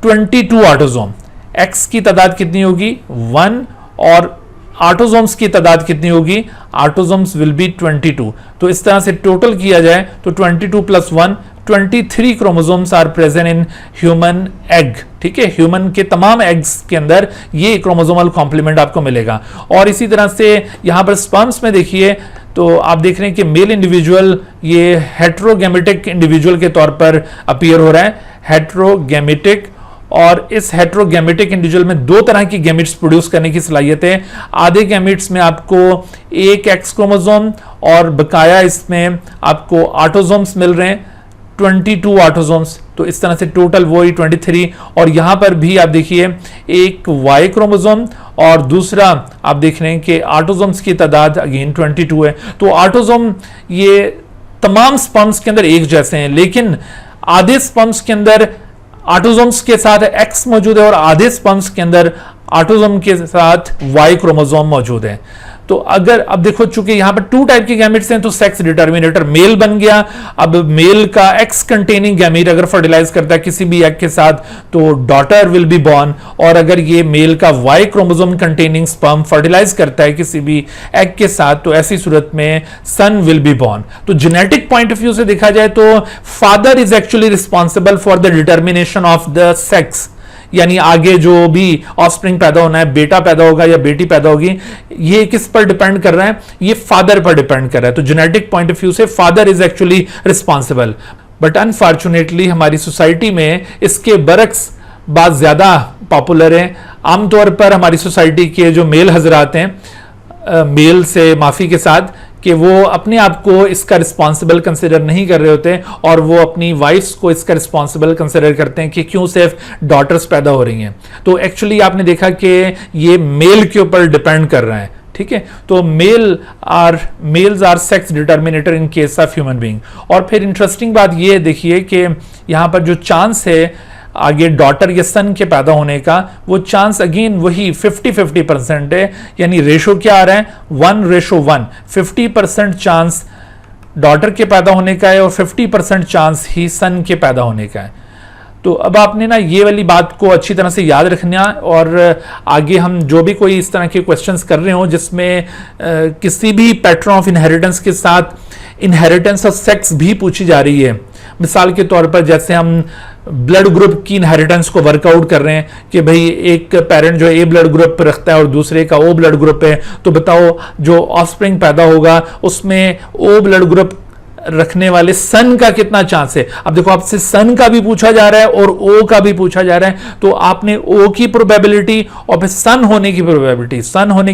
A: 22 autosome. X की तादाद कितनी होगी? 1, और ऑटोसोम्स की तादाद कितनी होगी? Autosomes will be 22। तो इस तरह से टोटल किया जाए तो 22 plus 1 23 chromosomes are present in human egg. ठीक है, ह्यूमन के तमाम एग्स के अंदर ये क्रोमोसोमल कॉम्प्लीमेंट आपको मिलेगा। और इसी तरह से यहां पर स्पर्म्स में देखिए तो आप देख रहे हैं कि मेल इंडिविजुअल ये हेट्रोगैमेटिक इंडिविजुअल के तौर पर अपीयर हो रहा है, हेट्रोगैमेटिक, और इस हेट्रोगैमेटिक इंडिविजुअल में दो तरह की गैमेट्स प्रोड्यूस करने की सलाहियत है। आधे गैमेट्स में आपको एक एक्स क्रोमोसोम और बकाया इसमें आपको ऑटोसोम्स मिल रहे हैं 22 ऑटोसोम्स, तो इस तरह से टोटल वही 23। और यहां पर भी आप देखिए एक वाई क्रोमोसोम और दूसरा आप देख रहे हैं कि ऑटोसोम्स की तादाद अगेन 22 है। तो ऑटोसोम ये तमाम स्पर्म्स के अंदर एक जैसे हैं, लेकिन आधे स्पर्म्स के अंदर ऑटोसोम्स के साथ एक्स मौजूद है और आधे स्पर्म्स के अंदर ऑटोसोम के साथ वाई क्रोमोसोम मौजूद है। तो अगर अब देखो चूंकि यहां पर 2 टाइप के गैमेट्स हैं तो सेक्स डिटर्मिनेटर मेल बन गया। अब मेल का एक्स कंटेनिंग गैमेट अगर फर्टिलाइज करता है किसी भी एग के साथ तो डॉटर विल बी बॉर्न, और अगर ये मेल का Y chromosome containing sperm fertilize करता है किसी भी एग के साथ तो ऐसी सूरत में सन विल बी बॉर्न। तो जेनेटिक पॉइंट ऑफ व्यू से देखा जाए तो father is actually responsible for the determination of the sex, यानी आगे जो भी ऑफस्प्रिंग पैदा होना है, बेटा पैदा होगा या बेटी पैदा होगी, ये किस पर डिपेंड कर रहा है, ये फादर पर डिपेंड कर रहा है। तो जेनेटिक पॉइंट ऑफ व्यू से father is actually responsible. But unfortunately हमारी सोसाइटी में इसके बरक्स बात ज्यादा पॉपुलर है। आमतौर पर हमारी सोसाइटी के जो मेल हजरात हैं, मेल से माफी के साथ, कि वो अपने आप को इसका रिस्पॉन्सिबल कंसिडर नहीं कर रहे होते और वो अपनी वाइफ्स को इसका रिस्पॉन्सिबल कंसिडर करते हैं कि क्यों सिर्फ डॉटर्स पैदा हो रही हैं। तो एक्चुअली आपने देखा कि ये मेल के ऊपर डिपेंड कर रहा है, ठीक है। तो males are sex determinator in case of human being. और फिर इंटरेस्टिंग बात ये देखिए कि यहां पर जो चांस है आगे डॉटर या सन के पैदा होने का, वो चांस अगेन वही 50-50% है, यानी रेशो क्या आ रहा है 1:1। 50% चांस डॉटर के पैदा होने का है और 50% चांस ही सन के पैदा होने का है। तो अब आपने ना ये वाली बात को अच्छी तरह से याद रखना, और आगे हम जो भी कोई इस तरह के क्वेश्चंस कर रहे हो जिसमें किसी भी पैटर्न ऑफ इनहेरिटेंस के साथ इनहेरिटेंस ऑफ सेक्स भी पूछी जा रही है। मिसाल के तौर पर जैसे हम ब्लड ग्रुप की इनहेरिटेंस को वर्कआउट कर रहे हैं कि भाई एक पेरेंट जो ए ब्लड ग्रुप रखता है और दूसरे का ओ ब्लड ग्रुप है, तो बताओ जो ऑफस्प्रिंग पैदा होगा उसमें ओ ब्लड ग्रुप रखने वाले सन का कितना चांस है। अब देखो आपसे सन का भी पूछा जा रहा है और ओ का भी पूछा जा रहा है, तो आपने ओ की प्रोबेबिलिटी और फिर सन होने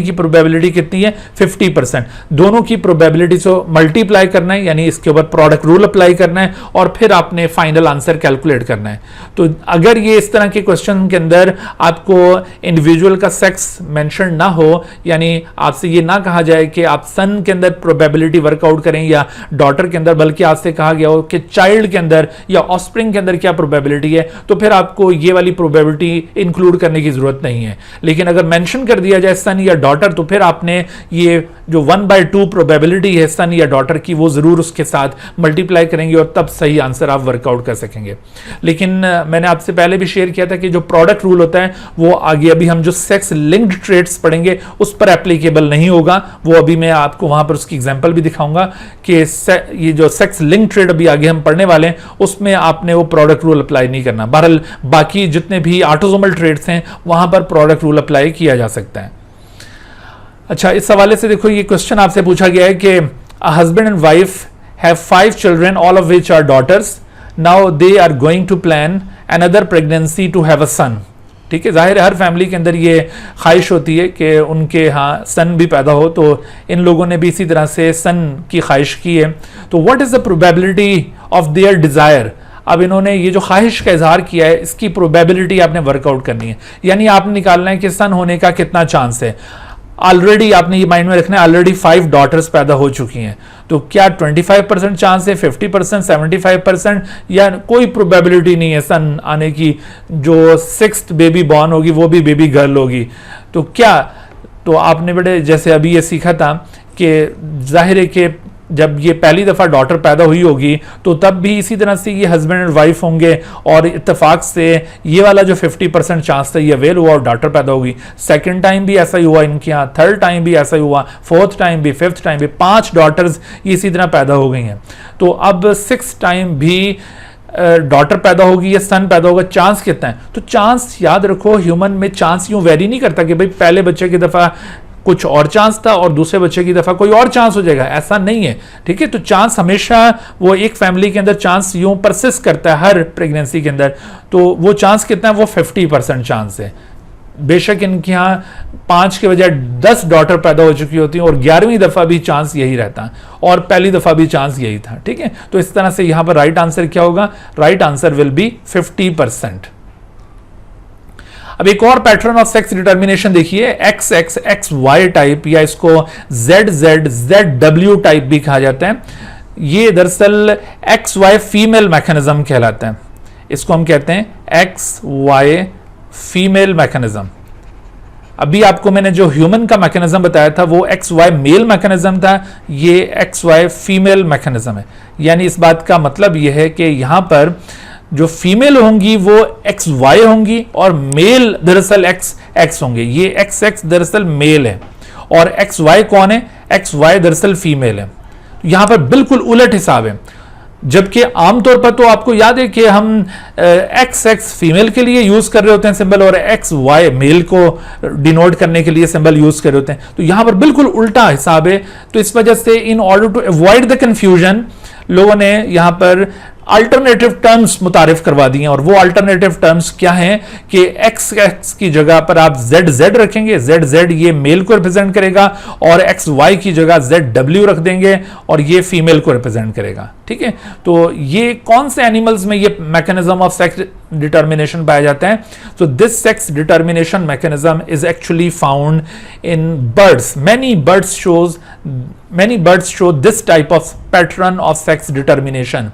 A: की प्रोबेबिलिटी कितनी है 50%। दोनों की प्रोबेबिलिटी को मल्टीप्लाई करना है, यानी इसके ऊपर प्रोडक्ट रूल अप्लाई करना है और फिर आपने फाइनल आंसर कैलकुलेट करना है। तो अगर ये इस तरह के क्वेश्चन के अंदर आपको इंडिविजुअल का सेक्स मेंशन ना हो, यानी आपसे ये ना कहा जाए कि आप सन के अंदर प्रोबेबिलिटी वर्कआउट करें या डॉटर के अंदर, बल्कि आपसे कहा गया हो कि चाइल्ड के अंदर या ऑफस्प्रिंग के अंदर क्या प्रोबेबिलिटी है, तो फिर आपको ये वाली प्रोबेबिलिटी इंक्लूड करने की जरूरत नहीं है। लेकिन अगर मेंशन कर दिया जाए सन या डॉटर, तो फिर आपने ये जो 1/2 प्रोबेबिलिटी है सन या डॉटर की, वो जरूर उसके साथ मल्टीप्लाई करेंगे और तब सही आंसर आप वर्कआउट कर सकेंगे। लेकिन मैंने आपसे पहले भी शेयर किया था कि जो प्रोडक्ट रूल होता है वो आगे अभी हम जो सेक्स लिंक्ड ट्रेट्स पढ़ेंगे उस पर एप्लीकेबल नहीं होगा। वो अभी मैं आपको वहां पर उसकी एग्जांपल भी दिखाऊंगा कि ये जो सेक्स लिंक ट्रेड अभी आगे हम पढ़ने वाले हैं उसमें आपने वो प्रोडक्ट रूल अप्लाई नहीं करना। बहरहाल बाकी जितने भी ऑटोसोमल ट्रेड्स हैं वहां पर प्रोडक्ट रूल अप्लाई किया जा सकता है। अच्छा, इस हवाले से देखो ये क्वेश्चन आपसे पूछा गया है कि husband and wife have 5 children all of which are daughters, now they are going to plan another pregnancy to have a son. ठीक है, जाहिर है हर फैमिली के अंदर ये ख्वाहिश होती है कि उनके यहाँ सन भी पैदा हो, तो इन लोगों ने भी इसी तरह से सन की ख्वाहिश की है। तो what is the probability of their Dzire. अब इन्होंने ये जो ख्वाहिश का इजहार किया है इसकी प्रोबेबिलिटी आपने वर्कआउट करनी है, यानी आपने निकालना है कि सन होने का कितना चांस है। ऑलरेडी आपने ये माइंड में रखना है ऑलरेडी 5 डॉटर्स पैदा हो चुकी हैं, तो क्या 25% चांस है, 50%, 75%, या कोई प्रोबेबिलिटी नहीं है सन आने की। जो 6th बेबी बॉर्न होगी वो भी बेबी गर्ल होगी, तो क्या, तो आपने बड़े जैसे अभी ये सीखा था कि जाहिर है कि जब ये पहली दफा डॉटर पैदा हुई होगी तो तब भी इसी तरह से ये हस्बैंड एंड वाइफ होंगे और इत्तेफाक से ये वाला जो 50% चांस था ये अवेल हुआ और डॉटर पैदा होगी। सेकंड टाइम भी ऐसा ही हुआ इनके यहाँ, थर्ड टाइम भी ऐसा ही हुआ, फोर्थ टाइम भी, फिफ्थ टाइम भी, 5 डॉटर्स ये इसी तरह पैदा हो गई हैं। तो अब 6th टाइम भी डॉटर पैदा होगी या सन पैदा होगा, चांस कितना है। तो चांस याद रखो ह्यूमन में चांस यूं वेरी नहीं करता कि भाई पहले बच्चे की दफा कुछ और चांस था और दूसरे बच्चे की दफा कोई और चांस हो जाएगा, ऐसा नहीं है। ठीक है, तो चांस हमेशा वो एक फैमिली के अंदर चांस यूं परसिस्ट करता है हर प्रेगनेंसी के अंदर। तो वो चांस कितना है, वो 50% चांस है। बेशक इनके यहाँ 5 के बजाय 10 डॉटर पैदा हो चुकी होती हैं और 11वीं दफा भी चांस यही रहता है और पहली दफा भी चांस यही था। ठीक है, तो इस तरह से यहां पर राइट आंसर क्या होगा, राइट आंसर विल बी 50%। अब एक और पैटर्न ऑफ सेक्स डिटर्मिनेशन देखिए, XX XY टाइप या इसको ZZ ZW टाइप भी कहा जाता है। ये दरअसल XY फीमेल मैकेनिज्म कहलाता है। इसको हम कहते हैं XY फीमेल मैकेनिज्म। अभी आपको मैंने जो ह्यूमन का मैकेनिज्म बताया था वो XY मेल मैकेनिज्म था, ये XY फीमेल मैकेनिज्म है। यानी इस बात का मतलब यह है कि यहां पर जो फीमेल होंगी वो XY होंगी और मेल दरअसल XX होंगे। ये XX दरअसल मेल है और XY कौन है, XY दरअसल फीमेल है। यहां पर बिल्कुल उलट हिसाब है। जबकि आमतौर पर तो आपको याद है कि हम XX फीमेल के लिए यूज कर रहे होते हैं सिंबल और XY मेल को डिनोट करने के लिए सिंबल यूज कर रहे होते हैं। तो यहां पर बिल्कुल उल्टा हिसाब है। तो इस वजह से in order to avoid the confusion लोगों ने यहां पर अल्टरनेटिव टर्म्स मुतारिफ करवा दिए और वो अल्टरनेटिव टर्म्स क्या हैं कि XX की जगह पर आप ZZ रखेंगे, ZZ ये मेल को रिप्रेजेंट करेगा और XY की जगह ZW रख देंगे और ये फीमेल को रिप्रेजेंट करेगा। ठीक है, तो ये कौन से एनिमल्स में ये मैकेनिज्म ऑफ सेक्स डिटर्मिनेशन पाया जाता है? तो this sex determination mechanism is actually found in birds. many birds show this type of pattern of sex determination।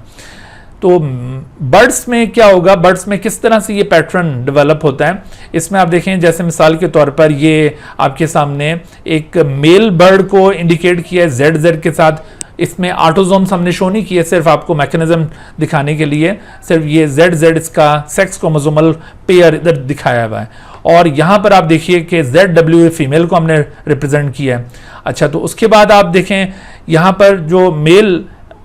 A: तो बर्ड्स में क्या होगा, बर्ड्स में किस तरह से ये पैटर्न डेवलप होता है, इसमें आप देखें जैसे मिसाल के तौर पर ये आपके सामने एक मेल बर्ड को इंडिकेट किया है ZZ के साथ। इसमें ऑटोजोम्स हमने शो नहीं किए, सिर्फ आपको मैकेनिज्म दिखाने के लिए सिर्फ ये ZZ इसका सेक्स क्रोमोसोमल पेयर इधर दिखाया हुआ है। और यहां पर आप देखिए कि ZW फीमेल को हमने रिप्रेजेंट किया है। अच्छा, तो उसके बाद आप देखें यहां पर जो मेल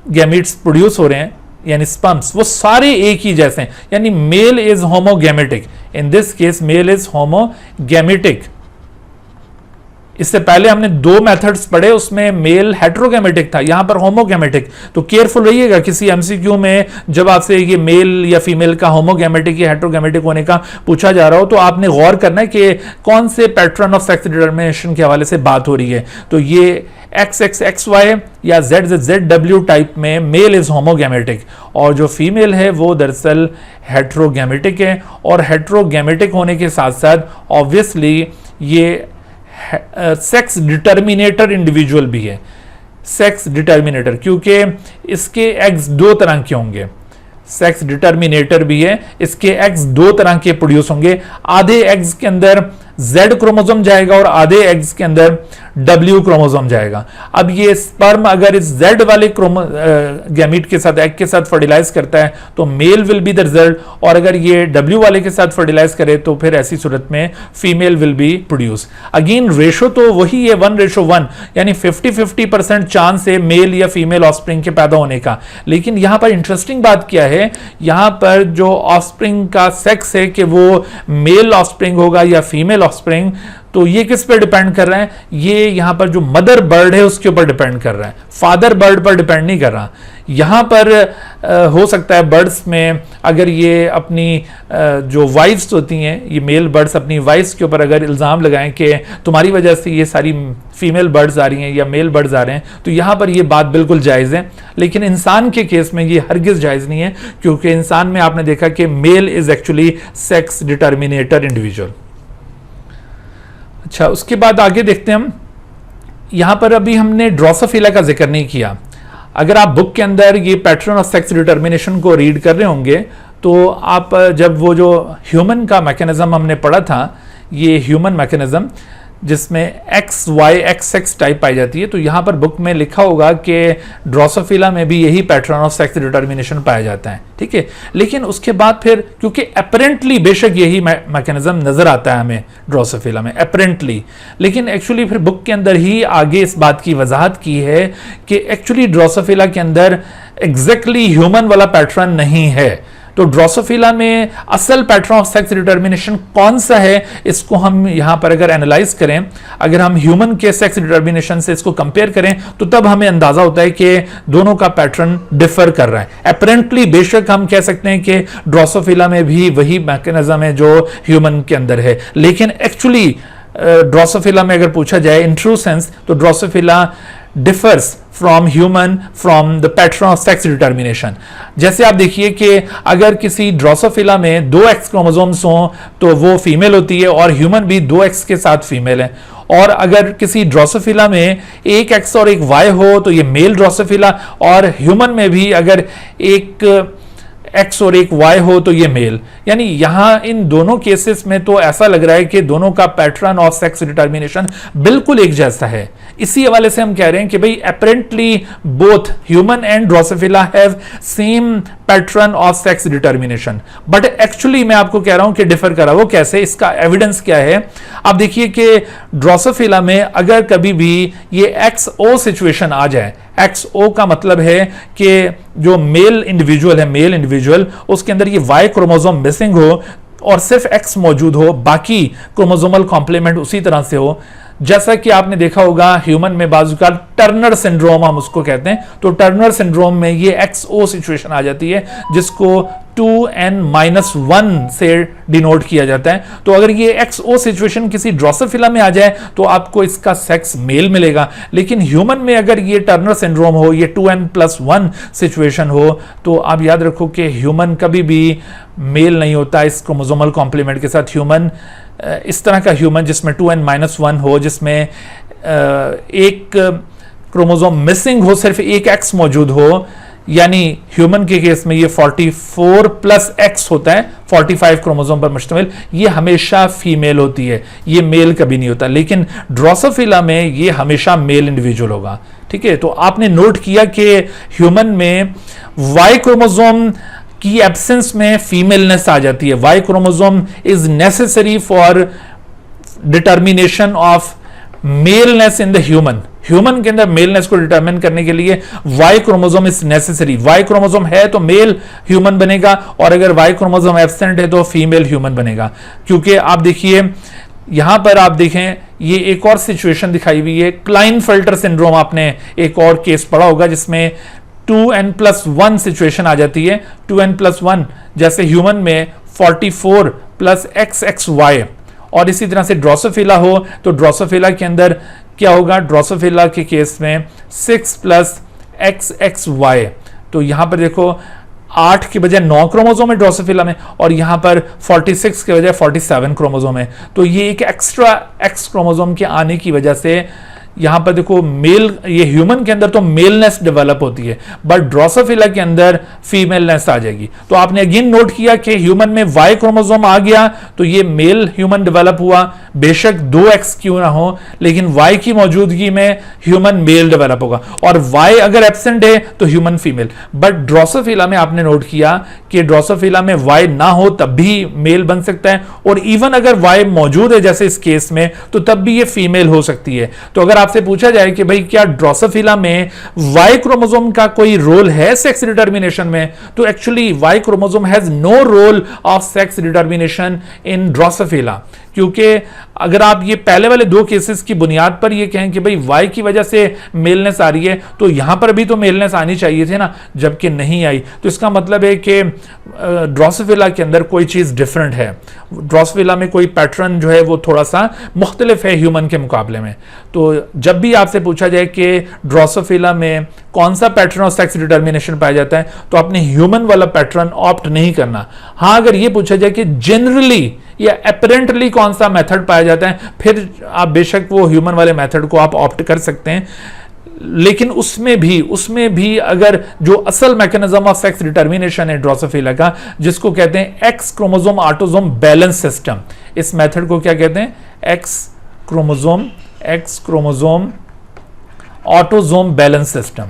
A: गैमीट्स प्रोड्यूस हो रहे हैं यानी स्पर्म्स, वो सारे एक ही जैसे हैं, यानी male is homogametic. In this case male is homogametic. इससे पहले हमने 2 मेथड्स पढ़े, उसमें मेल हेट्रोगैमेटिक था, यहां पर होमोगैमेटिक। तो केयरफुल रहिएगा किसी एमसीक्यू में जब आपसे ये मेल या फीमेल का होमोगैमेटिक या हेट्रोगैमेटिक होने का पूछा जा रहा हो तो आपने गौर करना है कि कौन से पैटर्न ऑफ सेक्स डिटर्मिनेशन के हवाले से बात हो रही है। तो ये XX XY या ZZ ZW टाइप में मेल इज होमोगैमेटिक और जो फीमेल है वो दरअसल हेट्रोगैमेटिक है। और हेट्रोगैमेटिक होने के साथ साथ ऑब्वियसली ये सेक्स डिटर्मिनेटर इंडिविजुअल भी है। सेक्स डिटर्मिनेटर क्योंकि इसके एग्स 2 तरह के होंगे, सेक्स डिटर्मिनेटर भी है, इसके एग्स 2 तरह के प्रोड्यूस होंगे। आधे एग्स के अंदर Z क्रोमोसोम जाएगा और आधे एग्स के अंदर W क्रोमोसोम जाएगा। अब ये स्पर्म अगर इस Z वाले गैमीट के साथ एग के साथ फर्टिलाइज करता है तो male will be the result, और अगर ये W वाले के साथ फर्टिलाइज करे तो फिर ऐसी सूरत में female will be produce. Again ratio तो वही है 1:1, यानी 50-50% चांस है मेल या फीमेल ऑफस्प्रिंग के पैदा होने का। लेकिन यहां पर इंटरेस्टिंग बात क्या है, यहां पर जो ऑफस्प्रिंग का सेक्स है कि वो मेल ऑफस्प्रिंग होगा या फीमेल ऑफस्प्रिंग, तो ये किस पर डिपेंड कर रहा है, ये यहां पर जो मदर बर्ड है उसके ऊपर डिपेंड कर रहा है, फादर बर्ड पर डिपेंड नहीं कर रहा। यहां पर हो सकता है बर्ड्स में अगर ये अपनी जो वाइफ्स होती हैं, ये मेल बर्ड्स अपनी वाइफ्स के ऊपर अगर इल्ज़ाम लगाएं कि तुम्हारी वजह से ये सारी फीमेल बर्ड्स आ रही हैं या मेल बर्ड्स आ रहे हैं, तो यहां पर ये बात बिल्कुल जायज़ है। लेकिन इंसान के केस में ये हरगिज़ जायज़ नहीं है, क्योंकि इंसान में आपने देखा कि male is actually sex determinator individual. अच्छा, उसके बाद आगे देखते हैं हम। यहां पर अभी हमने ड्रोसोफिला का जिक्र नहीं किया। अगर आप बुक के अंदर ये पैटर्न ऑफ सेक्स डिटर्मिनेशन को रीड कर रहे होंगे तो आप जब वो जो ह्यूमन का मैकेनिज्म हमने पढ़ा था, ये ह्यूमन मैकेनिज्म जिसमें XY XX टाइप पाई जाती है, तो यहां पर बुक में लिखा होगा कि ड्रोसोफिला में भी यही पैटर्न ऑफ सेक्स डिटर्मिनेशन पाया जाता है। ठीक है, लेकिन उसके बाद फिर क्योंकि अपरेंटली बेशक यही मैकेनिज्म नजर आता है हमें ड्रोसोफिला में अपरेंटली, लेकिन एक्चुअली फिर बुक के अंदर ही आगे इस बात की वजाहत की है कि एक्चुअली ड्रोसोफिला के अंदर एग्जैक्टली ह्यूमन वाला पैटर्न नहीं है। तो ड्रोसोफिला में असल पैटर्न ऑफ सेक्स डिटर्मिनेशन कौन सा है, इसको हम यहां पर अगर एनालाइज करें, अगर हम ह्यूमन के सेक्स डिटर्मिनेशन से इसको कंपेयर करें तो तब हमें अंदाजा होता है कि दोनों का पैटर्न डिफर कर रहा है। अपेरेंटली बेशक हम कह सकते हैं कि ड्रोसोफिला में भी वही मैकेनिज्म है जो ह्यूमन के अंदर है, लेकिन एक्चुअली ड्रोसोफिला में अगर पूछा जाए इन ट्रू सेंस तो Drosophila differs from human from the pattern of sex determination। जैसे आप देखिए कि अगर किसी ड्रोसोफिला में 2 एक्स क्रोमोसोम्स हों तो वो फीमेल होती है और ह्यूमन भी 2 एक्स के साथ फीमेल है, और अगर किसी ड्रोसोफिला में 1 एक्स और 1 वाई हो तो ये मेल ड्रोसोफिला, और ह्यूमन में भी अगर 1 एक्स और 1 वाई हो तो ये मेल। यानी यहां इन दोनों केसेस में तो ऐसा लग रहा है कि दोनों का पैटर्न ऑफ सेक्स डिटर्मिनेशन बिल्कुल एक जैसा है। इसी हवाले से हम कह रहे हैं कि भाई apparently both human and Drosophila have same pattern of sex determination, but actually मैं आपको कह रहा हूं कि डिफर करा। वो कैसे, इसका एविडेंस क्या है? आप देखिए कि ड्रोसोफिला में अगर कभी भी ये XO सिचुएशन आ जाए, XO का मतलब है कि जो मेल इंडिविजुअल उसके अंदर ये Y क्रोमोसोम मिसिंग हो और सिर्फ X मौजूद हो, बाकी क्रोमोसोमल कॉम्प्लीमेंट उसी तरह से हो, जैसा कि आपने देखा होगा ह्यूमन में बाजू का टर्नर सिंड्रोम हम उसको कहते हैं, तो टर्नर सिंड्रोम में ये XO सिचुएशन आ जाती है जिसको 2n-1 से डिनोट किया जाता है। तो अगर ये XO सिचुएशन किसी ड्रोसोफिला में आ जाए तो आपको इसका सेक्स मेल मिलेगा, लेकिन ह्यूमन में अगर ये टर्नर सिंड्रोम हो, ये 2n+1 सिचुएशन हो, तो आप याद रखो कि ह्यूमन कभी भी मेल नहीं होता इस क्रोमोसोमल कॉम्प्लीमेंट के साथ। ह्यूमन इस तरह का ह्यूमन जिसमें 2n-1 हो, जिसमें एक क्रोमोसोम मिसिंग हो, सिर्फ 1 एक्स मौजूद हो, यानी ह्यूमन के केस में ये 44+X होता है, 45 क्रोमोसोम पर मुश्तमिल, ये हमेशा फीमेल होती है, ये मेल कभी नहीं होता। लेकिन ड्रोसोफिला में ये हमेशा मेल इंडिविजुअल होगा। ठीक है, तो आपने नोट किया कि ह्यूमन में Y क्रोमोसोम की एब्सेंस में फीमेलनेस आ जाती है। Y chromosome is necessary for determination of maleness in the human के अंदर मेलनेस को डिटरमिन करने के लिए Y chromosome is necessary. Y chromosome है तो मेल ह्यूमन बनेगा, और अगर Y क्रोमोसोम एब्सेंट है तो फीमेल ह्यूमन बनेगा। क्योंकि आप देखिए यहां पर, आप देखें ये एक और सिचुएशन दिखाई हुई है, क्लाइनफेल्टर सिंड्रोम, आपने एक और केस पढ़ा होगा जिसमें 2n+1 सिचुएशन आ जाती है। 2n+1 जैसे ह्यूमन में 44+XXY, और इसी तरह से ड्रोसोफिला हो तो ड्रोसोफिला के अंदर क्या होगा, ड्रोसोफिला के केस में 6+XXY। तो यहां पर देखो 8 के बजाय 9 क्रोमोसोम है ड्रोसोफिला में, और यहां पर 46 के बजाय 47 क्रोमोसोम है। तो ये एक एक्स्ट्रा X क्रोमोसोम के आने की वजह से यहां पर देखो मेल, ये ह्यूमन के अंदर तो मेलनेस डेवलप होती है, बट ड्रोसोफिला के अंदर फीमेलनेस आ जाएगी। तो आपने अगेन नोट किया कि ह्यूमन में Y क्रोमोसोम आ गया तो ये मेल ह्यूमन डेवलप हुआ, बेशक 2X क्यों ना हो, लेकिन Y की मौजूदगी में ह्यूमन मेल डेवलप होगा, और Y अगर एब्सेंट है तो ह्यूमन फीमेल। बट ड्रोसोफिला में आपने नोट किया कि ड्रोसोफिला में Y ना हो तब भी मेल बन सकता है, और इवन अगर Y मौजूद है जैसे इस केस में तो तब भी ये फीमेल हो सकती है। तो अगर आपसे पूछा जाए कि भाई क्या ड्रोसोफिला में Y क्रोमोसोम का कोई रोल है सेक्स डिटर्मिनेशन में, तो actually Y chromosome has no role of sex determination in Drosophila. क्योंकि अगर आप ये पहले वाले 2 केसेस की बुनियाद पर ये कहें कि भाई Y की वजह से मेलनेस आ रही है, तो यहां पर भी तो मेलनेस आनी चाहिए थी ना, जबकि नहीं आई, तो इसका मतलब है कि ड्रोसोफिला के अंदर कोई चीज़ डिफरेंट है। ड्रोसोफिला में कोई पैटर्न जो है वो थोड़ा सा मुख्तलिफ है ह्यूमन के मुकाबले में। तो जब भी आपसे पूछा जाए कि ड्रोसोफिला में कौन सा पैटर्न ऑफ सेक्स डिटर्मिनेशन पाया जाता है, तो आपने ह्यूमन वाला पैटर्न ऑप्ट नहीं करना। हाँ, अगर ये पूछा जाए कि जनरली या अपेरेंटली कौन सा मेथड पाया जाता है, फिर आप बेशक वो ह्यूमन वाले मेथड को आप ऑप्ट कर सकते हैं, लेकिन उसमें भी अगर जो असल मैकेनिज्म ऑफ सेक्स डिटर्मिनेशन है ड्रोसोफिला का, जिसको कहते हैं x chromosome autosome balance system, इस मेथड को क्या कहते हैं, x chromosome autosome balance system.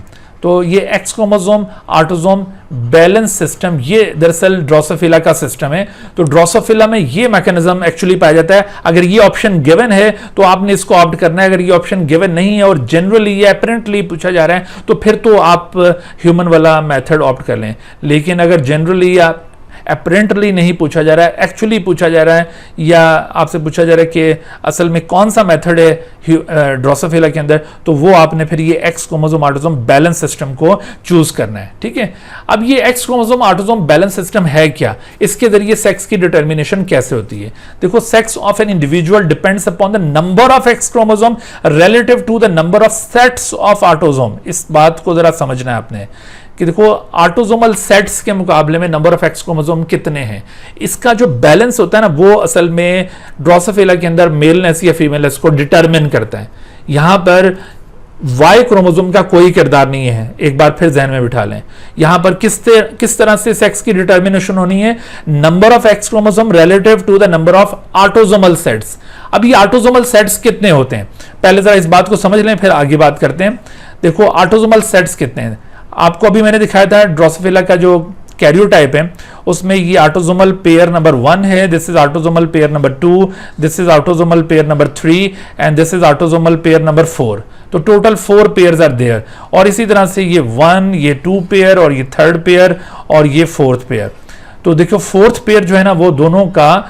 A: तो ये X chromosome autosome balance system ये दरअसल ड्रोसोफिला का सिस्टम है। तो ड्रोसोफिला में ये मैकेनिज्म एक्चुअली पाया जाता है। अगर ये ऑप्शन गिवन है तो आपने इसको ऑप्ट करना है, अगर ये ऑप्शन गिवन नहीं है और जनरली ये अपेरेंटली पूछा जा रहा है तो फिर तो आप ह्यूमन वाला मेथड ऑप्ट कर लें। लेकिन अगर जनरली या अपेरेंटली नहीं पूछा जा रहा है, एक्चुअली पूछा जा रहा है, या आपसे पूछा जा रहा है कि असल में कौन सा मेथड है ड्रोसोफिला के अंदर, तो वो आपने फिर ये X chromosome autosome balance system को चूज करना है। ठीक है, अब ये X chromosome autosome balance system है क्या, इसके जरिए सेक्स की डिटर्मिनेशन कैसे होती है। देखो, sex of an individual depends upon the number of X chromosome relative to the number of sets of autosome. इस बात को जरा समझना है आपने कि देखो, ऑटोसोमल सेट्स के मुकाबले में नंबर ऑफ एक्स क्रोमोसोम कितने हैं, इसका जो बैलेंस होता है ना, वो असल में ड्रोसोफिला के अंदर मेलनेस या फीमेलनेस को डिटरमिन करता है। यहां पर वाई क्रोमोसोम का कोई किरदार नहीं है, एक बार फिर जहन में बिठा लें। यहां पर किस तरह से सेक्स की डिटर्मिनेशन होनी है, number of X chromosome relative to the number of autosomal sets. अब ये ऑटोसोमल सेट्स कितने होते हैं, पहले जरा इस बात को समझ लें, फिर आगे बात करते हैं। देखो, ऑटोसोमल सेट्स कितने हैं, आपको अभी मैंने दिखाया था ड्रोसोफिला का जो कैरियोटाइप है, उसमें ये ऑटोसोमल पेयर नंबर 1 है, this is autosomal pair number 2, this is autosomal pair number 3 and this is autosomal pair number 4। तो टोटल 4 पेयर्स आर देयर, और इसी तरह से ये 1, ये 2 पेयर, और ये 3rd पेयर, और ये 4th पेयर। तो देखो, 4th पेयर जो है ना, वो दोनों का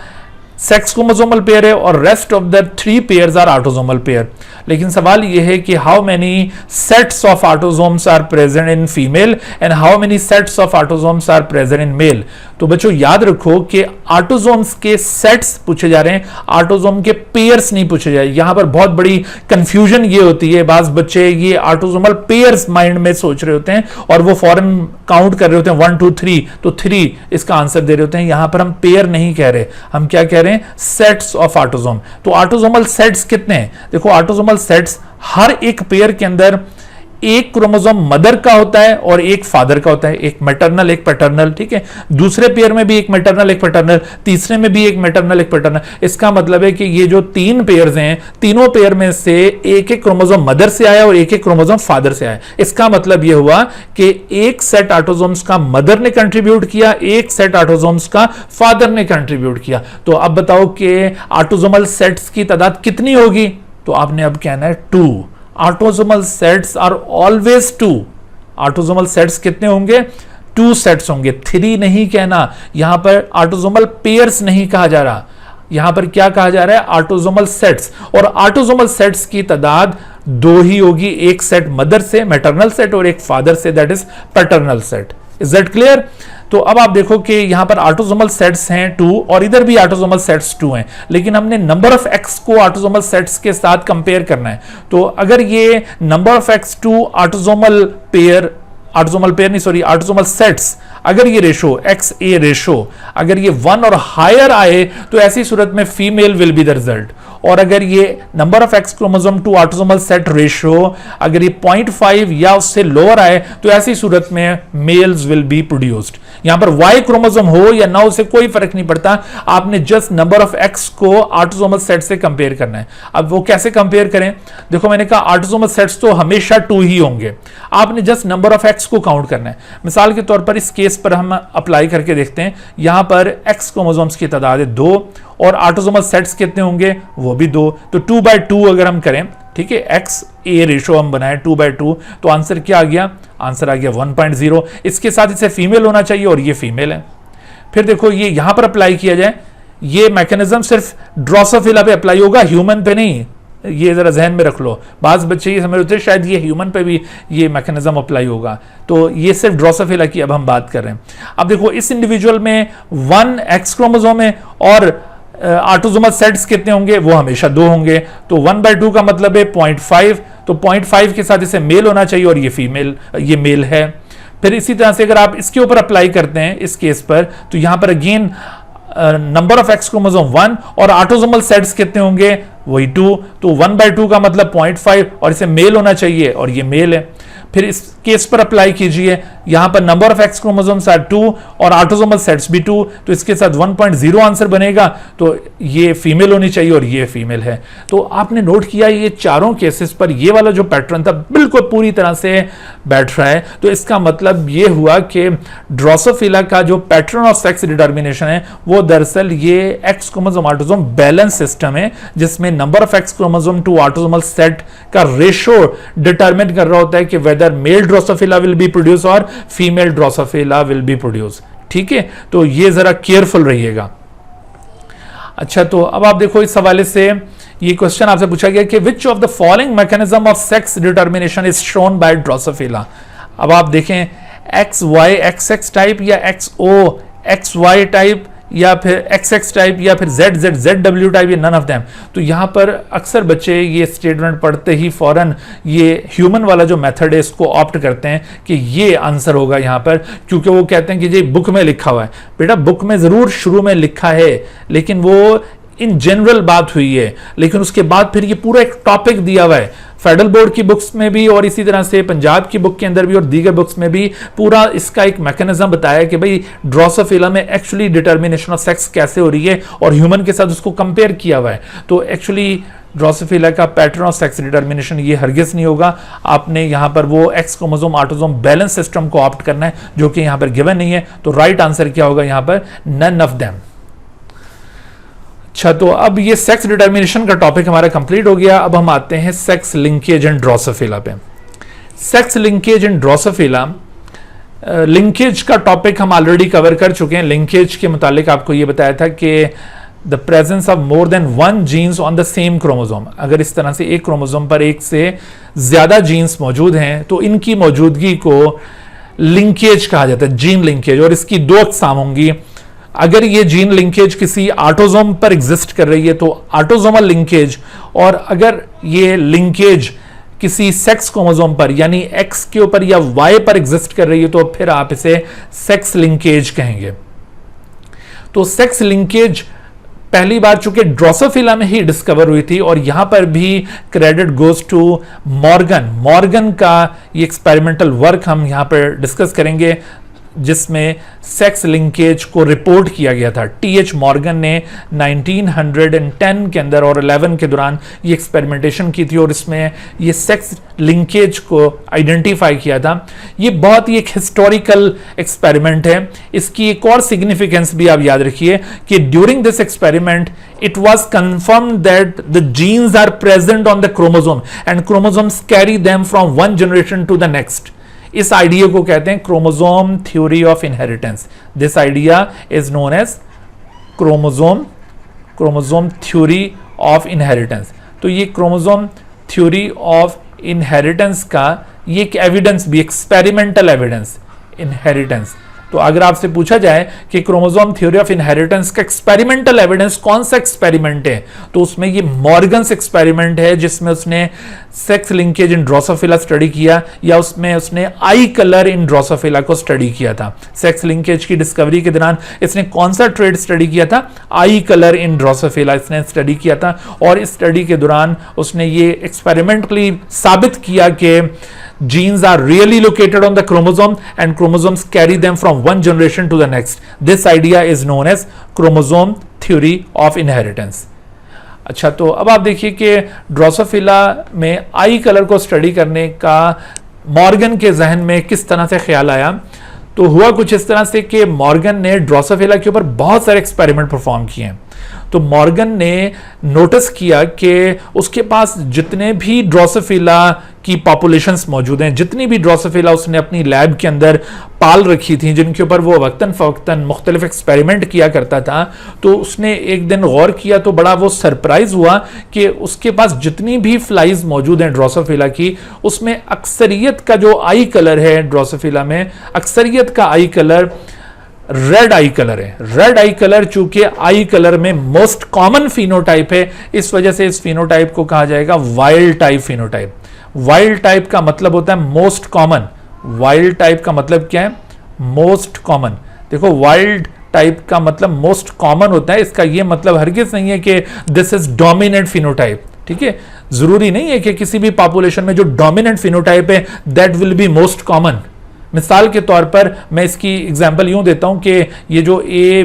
A: सेक्स क्रोमोसोमल पेयर है, और rest of the 3 pairs are autosomal pair. लेकिन सवाल यह है कि how many sets of autosomes are present in female and how many sets of autosomes are present in male. तो बच्चों याद रखो कि ऑटोसोम्स के सेट्स पूछे जा रहे हैं, ऑटोसोम के पेयर्स नहीं पूछे जा रहे। यहां पर बहुत बड़ी कंफ्यूजन ये होती है, बाज बच्चे ये ऑटोसोमल पेयर्स माइंड में सोच रहे होते हैं और वो फौरन काउंट कर रहे होते हैं 1 2 3, तो 3 इसका आंसर दे रहे होते हैं। यहां पर हम पेयर नहीं कह रहे, हम क्या कह रहे हैं, सेट्स ऑफ ऑटोसोम। तो ऑटोसोमल सेट्स कितने हैं, देखो ऑटोसोमल सेट्स हर एक पेयर के अंदर एक क्रोमोसोम मदर का होता है और एक फादर का होता है, एक मैटरनल एक पैटर्नल। ठीक है, दूसरे पेयर में भी एक मैटरनल एक पैटर्नल, तीसरे में भी एक मैटरनल एक पैटर्नल। इसका मतलब है कि ये जो 3 पेयर्स हैं, तीनों पेयर में से एक एक क्रोमोसोम मदर से आया और एक एक क्रोमोसोम फादर से आया। इसका मतलब यह हुआ कि एक सेट ऑटोसोम्स का मदर ने कंट्रीब्यूट किया, एक सेट ऑटोसोम्स का फादर ने कंट्रीब्यूट किया। तो अब बताओ कि ऑटोसोमल सेट्स की तादाद कितनी होगी, तो आपने अब कहना है 2। Autosomal sets are always 2। Autosomal sets कितने होंगे, 2 सेट्स होंगे, 3 नहीं कहना। यहां पर ऑटोसोमल पेयर्स नहीं कहा जा रहा, यहां पर क्या कहा जा रहा है, ऑटोसोमल सेट्स। और ऑटोसोमल सेट्स की तादाद 2 ही होगी, एक सेट मदर से मैटरनल सेट और एक father say that is paternal set. Is that clear. तो अब आप देखो कि यहां पर ऑटोसोमल सेट्स हैं 2 और इधर भी ऑटोसोमल सेट्स 2 हैं, लेकिन हमने नंबर ऑफ एक्स को ऑटोसोमल सेट्स के साथ कंपेयर करना है। तो अगर ये number of x 2 autosomal sets, अगर ये रेशो एक्स ए रेशो अगर ये 1 और हायर आए, तो ऐसी सूरत में female will be the result. और अगर ये number of X chromosome to autosomal set ratio अगर ये 0.5 या उससे लोअर आए, तो ऐसी सूरत में मेल्स विल बी प्रोड्यूस्ड। यहां पर वाई क्रोमोसोम हो या ना, उससे कोई फर्क नहीं पड़ता, आपने जस्ट नंबर ऑफ एक्स को ऑटोसोमल सेट से कंपेयर करना है। अब वो कैसे कंपेयर करें, देखो मैंने कहा ऑटोसोमल सेट्स तो हमेशा 2 ही होंगे, आपने जस्ट नंबर ऑफ एक्स को काउंट करना है। मिसाल के तौर पर इस केस पर हम अप्लाई करके देखते हैं, यहां पर एक्स क्रोमोसोम्स की तादाद है 2 और ऑटोसोमल सेट्स कितने होंगे, वो भी 2। तो 2/2 अगर हम करें, ठीक है, एक्स ए रेशो हम बनाए 2/2, तो आंसर क्या आ गया, आंसर आ गया 1.0। इसके साथ इसे फीमेल होना चाहिए और ये फीमेल है। फिर देखो ये यहां पर अप्लाई किया जाए, ये मैकेनिज्म सिर्फ ड्रोसोफिला पे अप्लाई होगा, ह्यूमन पे नहीं, ये जरा जहन में रख लो। बाज बच्चे ये समझ होते हैं शायद ये ह्यूमन पे भी ये मैकेनिज्म अप्लाई होगा, तो ये सिर्फ ड्रोसोफिला की अब हम बात कर रहे हैं। अब देखो इस इंडिविजुअल में 1 एक्स क्रोमोसोम है और ऑटोसोमल सेट्स कितने होंगे, वो हमेशा 2 होंगे। तो 1/2 का मतलब है 0.5, तो 0.5 के साथ इसे मेल होना चाहिए और ये फीमेल, ये मेल है। फिर इसी तरह से अगर आप इसके ऊपर अप्लाई करते हैं इस केस पर, तो यहां पर again number of X chromosome 1 और ऑटोसोमल सेट्स कितने होंगे, वही 2। तो 1/2 का मतलब 0.5 और इसे मेल होना चाहिए और ये मेल है। फिर इस केस पर अप्लाई कीजिए, यहां पर number of X chromosomes are 2 और ऑटोसोमल सेट्स भी 2, तो इसके साथ 1.0 आंसर बनेगा, तो ये फीमेल होनी चाहिए और ये फीमेल है। तो आपने नोट किया ये चारों केसेस पर ये वाला जो पैटर्न था बिल्कुल पूरी तरह से बैठ रहा है। तो इसका मतलब ये हुआ कि ड्रोसोफिला का जो पैटर्न ऑफ सेक्स डिटर्मिनेशन है वो दरअसल ये X chromosome autosome balance system है, जिसमें number of X chromosome to autosomal set का रेशो डिटरमिन कर रहा होता है कि whether male Drosophila will be produce और female Drosophila will be produce. ठीक है, तो ये जरा केयरफुल रहिएगा। अच्छा, तो अब आप देखो इस हवाले से ये क्वेश्चन आपसे पूछा गया कि which of the following mechanism of sex determination is shown by Drosophila. अब आप देखें XY XX टाइप या XO XY टाइप या फिर XX टाइप या फिर ZZ ZW टाइप, या नन ऑफ देम। तो यहाँ पर अक्सर बच्चे ये स्टेटमेंट पढ़ते ही फौरन ये ह्यूमन वाला जो मेथड है इसको ऑप्ट करते हैं कि ये आंसर होगा यहाँ पर, क्योंकि वो कहते हैं कि ये बुक में लिखा हुआ है। बेटा बुक में ज़रूर शुरू में लिखा है, लेकिन वो इन जनरल बात हुई है, लेकिन उसके बाद फिर ये पूरा एक टॉपिक दिया हुआ है फेडरल बोर्ड की बुक्स में भी, और इसी तरह से पंजाब की बुक के अंदर भी और दीगर बुक्स में भी पूरा इसका एक मैकेनिज्म बताया कि भाई ड्रोसोफिला में एक्चुअली डिटर्मिनेशन ऑफ सेक्स कैसे हो रही है, और ह्यूमन के साथ उसको कंपेयर किया हुआ है। तो एक्चुअली ड्रोसोफिला का पैटर्न ऑफ सेक्स डिटर्मिनेशन ये हरगिज नहीं होगा। आपने यहाँ पर वो x chromosome autosome balance system को ऑप्ट करना है, जो कि यहाँ पर गिवन नहीं है। तो राइट आंसर क्या होगा यहाँ पर? None of them. अच्छा, तो अब ये सेक्स डिटर्मिनेशन का टॉपिक हमारा कंप्लीट हो गया। अब हम आते हैं सेक्स लिंकेज एंड ड्रोसोफिला पे। Sex linkage and Drosophila, linkage का टॉपिक हम ऑलरेडी कवर कर चुके हैं। लिंकेज के मुतालिक आपको ये बताया था कि the presence of more than one genes on the same chromosome, अगर इस तरह से एक क्रोमोसोम पर एक से ज्यादा जीन्स मौजूद हैं तो इनकी मौजूदगी को लिंकेज कहा जाता है, जीन लिंकेज। और इसकी दो अक़साम होंगी। अगर ये जीन लिंकेज किसी ऑटोसोम पर एग्जिस्ट कर रही है तो ऑटोसोमल लिंकेज, और अगर ये लिंकेज किसी सेक्स क्रोमोसोम पर यानी एक्स के ऊपर या वाई पर एग्जिस्ट कर रही है तो फिर आप इसे सेक्स लिंकेज कहेंगे। तो सेक्स लिंकेज पहली बार चूंकि ड्रोसोफिला में ही डिस्कवर हुई थी, और यहां पर भी क्रेडिट गोज टू मॉर्गन का ये एक्सपेरिमेंटल वर्क हम यहां पर डिस्कस करेंगे, जिसमें सेक्स लिंकेज को रिपोर्ट किया गया था। टीएच मॉर्गन ने 1910 के अंदर और 11 के दौरान ये एक्सपेरिमेंटेशन की थी, और इसमें ये सेक्स लिंकेज को आइडेंटिफाई किया था। ये बहुत ही एक हिस्टोरिकल एक्सपेरिमेंट है। इसकी एक और सिग्निफिकेंस भी आप याद रखिए कि during this experiment it was confirmed that the genes are present on the chromosome and chromosomes carry them from one generation to the next. इस आइडिया को कहते हैं chromosome theory of inheritance. This idea is known as chromosome theory of inheritance. तो ये क्रोमोसोम थ्योरी ऑफ इनहेरिटेंस का ये एक एविडेंस भी, एक्सपेरिमेंटल एविडेंस इनहेरिटेंस। तो अगर आपसे पूछा जाए कि क्रोमोसोम थ्योरी ऑफ इनहेरिटेंस का एक्सपेरिमेंटल एविडेंस कौन सा एक्सपेरिमेंट है, तो उसमें ये मॉर्गन्स एक्सपेरिमेंट है, जिसमें उसने सेक्स लिंकेज इन ड्रोसोफिला स्टडी किया, या उसमें उसने आई कलर इन ड्रोसोफिला को स्टडी किया था। सेक्स लिंकेज की डिस्कवरी के दौरान इसने कौन सा ट्रेड स्टडी किया था? आई कलर इन ड्रोसोफिला इसने स्टडी किया था, और इस स्टडी के दौरान उसने ये एक्सपेरिमेंटली साबित किया कि genes are really located on the chromosome and chromosomes carry them from one generation to the next. This idea is known as chromosome theory of inheritance. अच्छा, तो अब आप देखिए कि ड्रोसोफिला में आई कलर को स्टडी करने का मॉर्गन के जहन में किस तरह से ख्याल आया। तो हुआ कुछ इस तरह से कि मॉर्गन ने ड्रोसोफिला के ऊपर बहुत सारे एक्सपेरिमेंट परफॉर्म किए हैं। तो मॉर्गन ने नोटिस किया कि उसके पास जितने भी ड्रोसोफिला की पॉपुलेशंस मौजूद हैं, जितनी भी ड्रोसोफिला उसने अपनी लैब के अंदर पाल रखी थी, जिनके ऊपर वो वक्तन फवक्तन मुख्तलिफ एक्सपेरिमेंट किया करता था, तो उसने एक दिन गौर किया तो बड़ा वो सरप्राइज हुआ कि उसके पास जितनी भी फ्लाइज मौजूद हैं ड्रोसोफिला की, उसमें अक्सरियत का जो आई कलर है ड्रोसोफिला में, अक्सरियत का आई कलर रेड आई कलर है। रेड आई कलर चूंकि आई कलर में मोस्ट कॉमन फिनोटाइप है, इस वजह से इस फिनोटाइप को कहा जाएगा wild type phenotype. Wild type का मतलब होता है मोस्ट कॉमन। वाइल्ड टाइप का मतलब क्या है? Most common. देखो, वाइल्ड टाइप का मतलब मोस्ट कॉमन होता है, इसका यह मतलब हरगिज नहीं है कि दिस इज डोमिनेंट फिनोटाइप। ठीक है, जरूरी नहीं है कि किसी भी पॉपुलेशन में जो डोमिनेंट फिनोटाइप है that will be most common. मिसाल के तौर पर मैं इसकी एग्जांपल यूं देता हूं कि ये जो ए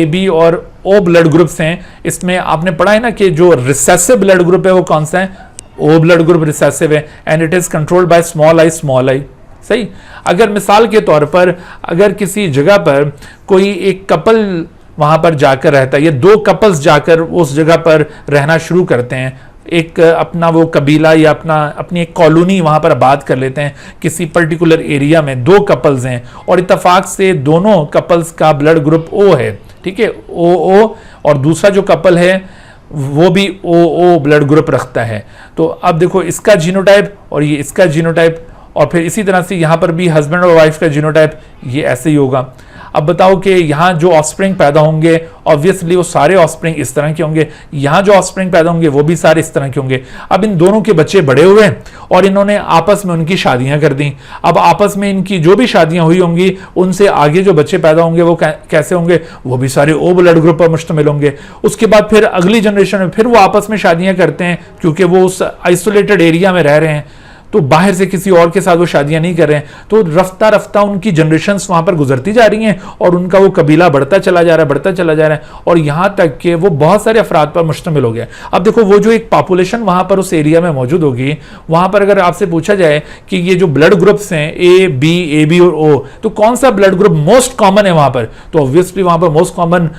A: बी और ओ ब्लड ग्रुप्स हैं, इसमें आपने पढ़ा है ना कि जो रिसेसिव ब्लड ग्रुप है वो कौन सा है? ओ ब्लड ग्रुप रिसेसिव है, and it is controlled by small I. सही। अगर मिसाल के तौर पर अगर किसी जगह पर कोई एक कपल वहां पर जाकर रहता है, या दो कपल्स जाकर उस जगह पर रहना शुरू करते हैं, एक अपना वो कबीला या अपनी एक कॉलोनी वहां पर आबाद कर लेते हैं किसी पर्टिकुलर एरिया में, दो कपल्स हैं और इत्तेफाक से दोनों कपल्स का ब्लड ग्रुप ओ है, ठीक है, ओ, और दूसरा जो कपल है वो भी ओ ब्लड ग्रुप रखता है। तो अब देखो इसका जीनोटाइप और ये इसका जीनोटाइप, और फिर इसी तरह से यहां पर भी हस्बैंड और वाइफ का जीनोटाइप ये ऐसे ही होगा। अब बताओ कि यहाँ जो ऑफस्प्रिंग पैदा होंगे ऑब्वियसली वो सारे ऑफस्प्रिंग इस तरह के होंगे, यहाँ जो ऑफस्प्रिंग पैदा होंगे वो भी सारे इस तरह के होंगे। अब इन दोनों के बच्चे बड़े हुए हैं और इन्होंने आपस में उनकी शादियां कर दी। अब आपस में इनकी जो भी शादियां हुई होंगी उनसे आगे जो बच्चे पैदा होंगे वो कैसे होंगे, वो भी सारे ओ ब्लड ग्रुप पर मुश्तमिल होंगे। उसके बाद फिर अगली जनरेशन में फिर वो आपस में शादियां करते हैं क्योंकि वो उस आइसोलेटेड एरिया में रह रहे हैं, तो बाहर से किसी और के साथ वो शादियां नहीं कर रहे हैं। तो रफ्ता रफ्ता उनकी जनरेशंस वहां पर गुजरती जा रही हैं और उनका वो कबीला बढ़ता चला जा रहा है और यहां तक कि वो बहुत सारे अफराद पर मुश्तमिल हो गया। अब देखो वो जो एक पॉपुलेशन वहां पर उस एरिया में मौजूद होगी, वहां पर अगर आपसे पूछा जाए कि ये जो ब्लड ग्रुप्स हैं ए बी और ओ, तो कौन सा ब्लड ग्रुप मोस्ट कॉमन है वहां पर, तो ऑब्वियसली वहां पर मोस्ट कॉमन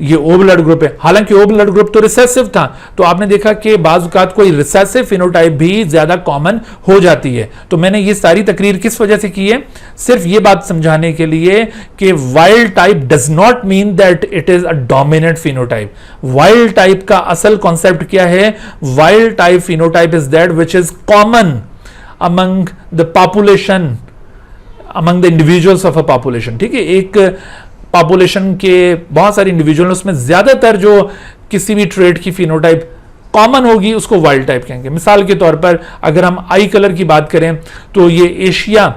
A: ये ओ ब्लड ग्रुप है। हालांकि ओ ब्लड ग्रुप तो रिसेसिव था, तो आपने देखा कि बाज़ औक़ात कोई रिसेसिव फिनोटाइप भी ज्यादा कॉमन हो जाती है। तो मैंने ये सारी तकरीर किस वजह से की है, सिर्फ ये बात समझाने के लिए कि wild type does not mean that it is a dominant phenotype. Wild type का असल कॉन्सेप्ट क्या है, wild type phenotype is that which is common among the population, among the individuals of a population. ठीक है, एक पॉपुलेशन के बहुत सारे इंडिविजुअल, उसमें ज्यादातर जो किसी भी ट्रेड की फिनोटाइप कॉमन होगी उसको वाइल्ड टाइप कहेंगे। मिसाल के तौर पर अगर हम आई कलर की बात करें तो ये एशिया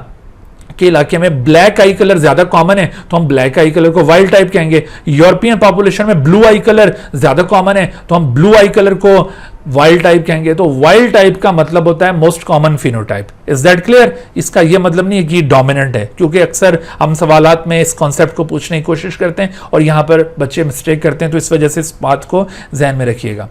A: के इलाके में ब्लैक आई कलर ज्यादा कॉमन है तो हम ब्लैक आई कलर को वाइल्ड टाइप कहेंगे। यूरोपियन पॉपुलेशन में ब्लू आई कलर ज्यादा कॉमन है तो हम ब्लू आई कलर को वाइल्ड टाइप कहेंगे। तो वाइल्ड टाइप का मतलब होता है most common phenotype. Is that clear? इसका यह मतलब नहीं है कि डोमिनेंट है, क्योंकि अक्सर हम सवालात में इस कॉन्सेप्ट को पूछने की कोशिश करते हैं और यहां पर बच्चे मिस्टेक करते हैं, तो इस वजह से इस बात को ध्यान में रखिएगा।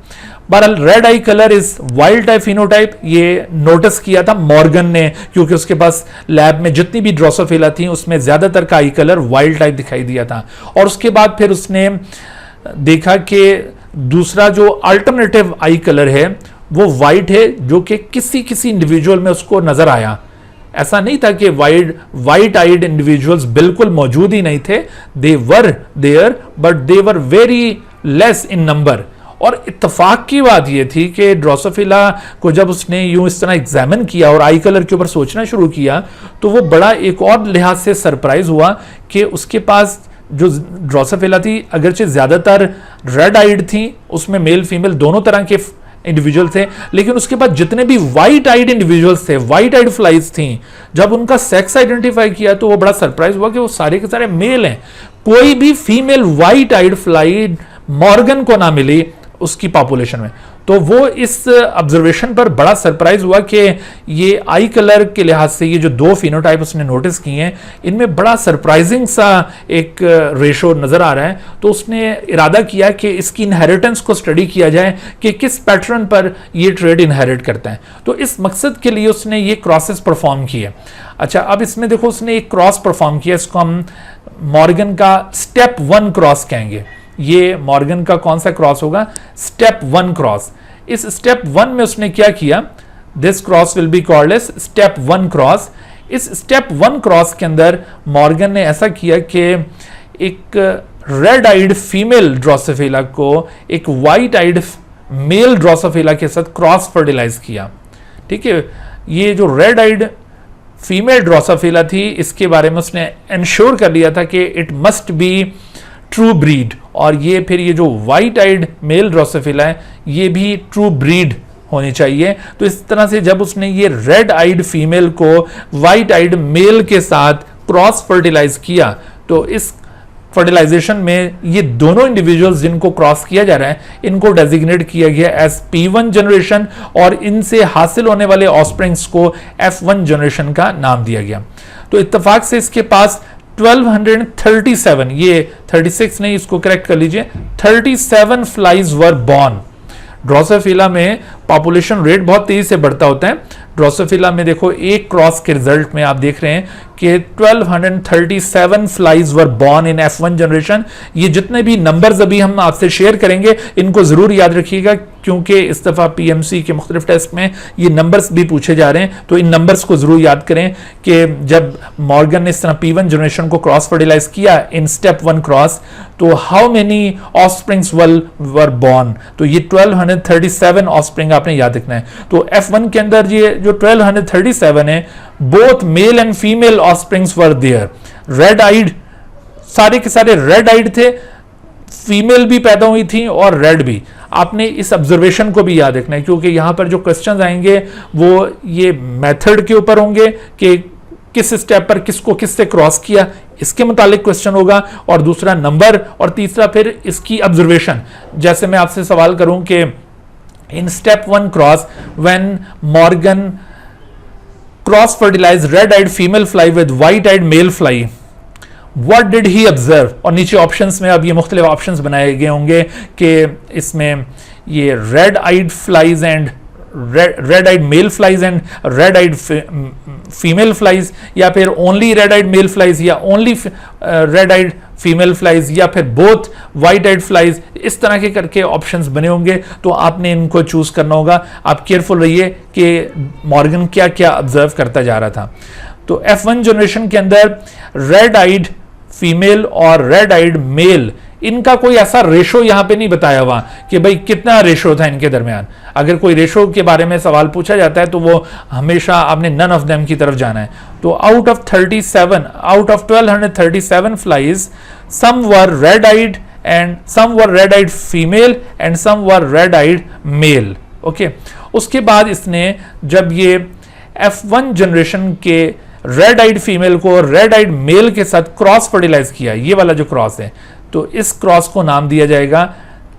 A: बहरहाल red I colour is wild type phenotype, ये नोटिस किया था मॉर्गन ने, क्योंकि उसके पास लैब में जितनी भी ड्रोसोफिला थी उसमें ज्यादातर का आई कलर वाइल्ड टाइप दिखाई दिया था। और उसके बाद फिर उसने देखा कि दूसरा जो अल्टरनेटिव आई कलर है वो वाइट है, जो कि किसी किसी इंडिविजुअल में उसको नजर आया। ऐसा नहीं था कि वाइट आइड इंडिविजुअल्स बिल्कुल मौजूद ही नहीं थे, they were there but they were very less in number. और इत्तेफाक की बात यह थी कि ड्रोसोफिला को जब उसने यूं इस तरह एग्जामिन किया और आई कलर के ऊपर सोचना शुरू किया तो वो बड़ा एक और लिहाज से सरप्राइज हुआ कि उसके पास जो ड्रोसोफिला थी अगरचे ज्यादातर रेड आइड थी, उसमें मेल फीमेल दोनों तरह के इंडिविजुअल थे, लेकिन उसके बाद जितने भी वाइट आइड इंडिविजुअल्स थे, वाइट आइड फ्लाइज थी, जब उनका सेक्स आइडेंटिफाई किया तो वो बड़ा सरप्राइज हुआ कि वो सारे के सारे मेल हैं। कोई भी female white eyed fly Morgan को ना मिली उसकी पॉपुलेशन में। तो वो इस ऑब्जर्वेशन पर बड़ा सरप्राइज हुआ कि ये आई कलर के लिहाज से ये जो दो फिनोटाइप उसने नोटिस किए हैं इनमें बड़ा सरप्राइजिंग सा एक रेशो नजर आ रहा है। तो उसने इरादा किया कि इसकी इनहेरिटेंस को स्टडी किया जाए कि किस पैटर्न पर ये ट्रेड इनहेरिट करता है। तो इस मकसद के लिए उसने ये क्रॉसेस परफॉर्म किए। अच्छा, अब इसमें देखो उसने एक क्रॉस परफॉर्म किया, इसको हम मॉर्गन का स्टेप 1 क्रॉस कहेंगे। ये मॉर्गन का कौन सा क्रॉस होगा? Step 1 cross. इस स्टेप 1 में उसने क्या किया, this cross will be called as step 1 cross. इस स्टेप 1 क्रॉस के अंदर मॉर्गन ने ऐसा किया कि एक रेड आइड फीमेल ड्रोसोफिला को एक वाइट आइड मेल ड्रोसोफिला के साथ क्रॉस फर्टिलाइज किया। ठीक है, ये जो रेड आइड फीमेल ड्रोसोफिला थी इसके बारे में उसने इंश्योर कर लिया था कि it must be true breed, और ये फिर ये जो वाइट आइड मेल ड्रोसोफिला है ये भी ट्रू ब्रीड होनी चाहिए। तो इस तरह से जब उसने ये रेड आइड फीमेल को वाइट आइड मेल के साथ क्रॉस फर्टिलाइज किया तो इस फर्टिलाइजेशन में ये दोनों इंडिविजुअल्स जिनको क्रॉस किया जा रहा है इनको डेजिग्नेट किया गया एज P1 जनरेशन और इनसे हासिल होने वाले ऑफस्प्रिंग्स को F1 जनरेशन का नाम दिया गया। तो इत्तेफाक से इसके पास 1237, ये 36 नहीं, इसको करेक्ट कर लीजिए, 37 फ्लाइज वर बॉर्न। ड्रोसोफिला में पॉपुलेशन रेट बहुत तेजी से बढ़ता होता है। ड्रोसोफिला में देखो एक क्रॉस के रिजल्ट में आप देख रहे हैं कि 1237 flies were born in F1 generation. ये जितने भी नंबर्स अभी हम आपसे शेयर करेंगे इनको जरूर याद रखिएगा, क्योंकि इस दफा PMC के मुख्तलिफ टेस्ट में ये नंबर्स भी पूछे जा रहे हैं, तो इन नंबर्स को जरूर याद करें कि जब मॉर्गन ने इस तरह P1 जनरेशन को क्रॉस फर्टिलाइज किया इन स्टेप 1 क्रॉस, तो how many offsprings were born, तो ये 1237 ऑफस्प्रिंग आपने याद रखना है। तो F1 के अंदर ये जो 1237 है, both male and female offsprings were there, red eyed, सारे के सारे रेड आइड थे, फीमेल भी पैदा हुई थी और रेड भी। आपने इस ऑब्जर्वेशन को भी याद रखना है, क्योंकि यहां पर जो क्वेश्चंस आएंगे वो ये मेथड के ऊपर होंगे कि किस स्टेप पर किसको किससे क्रॉस किया, इसके मुतालिक क्वेश्चन होगा, और दूसरा नंबर, और तीसरा फिर इसकी ऑब्जर्वेशन। जैसे मैं आपसे सवाल करूं कि in step 1 cross when Morgan cross fertilize red eyed female fly with white eyed male fly, what did he observe, और नीचे ऑप्शंस में अब ये मुख्तलिफ ऑप्शंस बनाए गए होंगे कि इसमें ये red eyed flies and red eyed male flies and red eyed female flies, या फिर only red eyed male flies, या only red eyed female flies, या फिर बोथ व्हाइट आइड फ्लाइज, इस तरह के करके ऑप्शंस बने होंगे। तो आपने इनको चूज करना होगा। आप केयरफुल रहिए कि मॉर्गन क्या क्या ऑब्जर्व करता जा रहा था। तो F1 जनरेशन के अंदर रेड आइड फीमेल और रेड आइड मेल, इनका कोई ऐसा रेशो यहां पे नहीं बताया हुआ कि भाई कितना रेशो था इनके दरमियान। अगर कोई रेशो के बारे में सवाल पूछा जाता है तो वो हमेशा आपने नन ऑफ देम की तरफ जाना है। तो out of 1237 flies, some were red eyed and some were red eyed female and some were red eyed male. Okay, उसके बाद इसने जब ये F1 जनरेशन के रेड आइड फीमेल को रेड आइड मेल के साथ क्रॉस फर्टिलाइज किया, ये वाला जो क्रॉस है, तो इस क्रॉस को नाम दिया जाएगा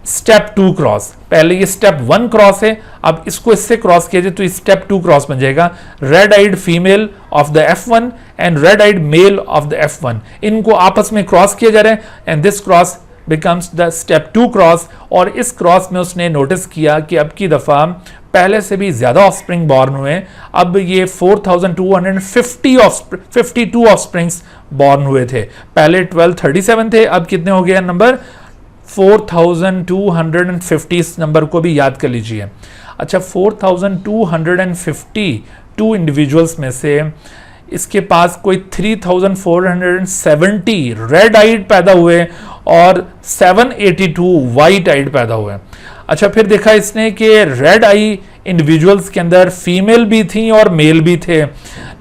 A: स्टेप 2 क्रॉस। पहले ये स्टेप 1 क्रॉस है, अब इसको इससे क्रॉस किया जाए तो स्टेप 2 क्रॉस बन जाएगा। Red eyed female of the F1 and red eyed male of the F1, इनको आपस में क्रॉस किया जा रहा है, and this cross becomes the step 2 cross. और इस क्रॉस में उसने नोटिस किया कि अब की दफा पहले से भी ज्यादा ऑफस्प्रिंग बॉर्न हुए। अब ये 4252 ऑफस्प्रिंग्स बॉर्न हुए थे। पहले 1237 थे, अब कितने हो गए नंबर 4250। इस नंबर को भी याद कर लीजिए। अच्छा, 4252 इंडिविजुअल्स में से इसके पास कोई 3470 रेड आइड पैदा हुए और 782 वाइट आइड पैदा हुए। अच्छा, फिर देखा इसने कि रेड आई इंडिविजुअल्स के अंदर फीमेल भी थी और मेल भी थे,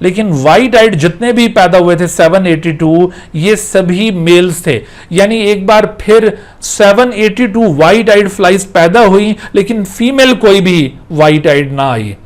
A: लेकिन वाइट आइड जितने भी पैदा हुए थे 782, ये सभी मेल्स थे। यानी एक बार फिर 782 वाइट आइड फ्लाइज पैदा हुई, लेकिन फीमेल कोई भी वाइट आइड ना आई।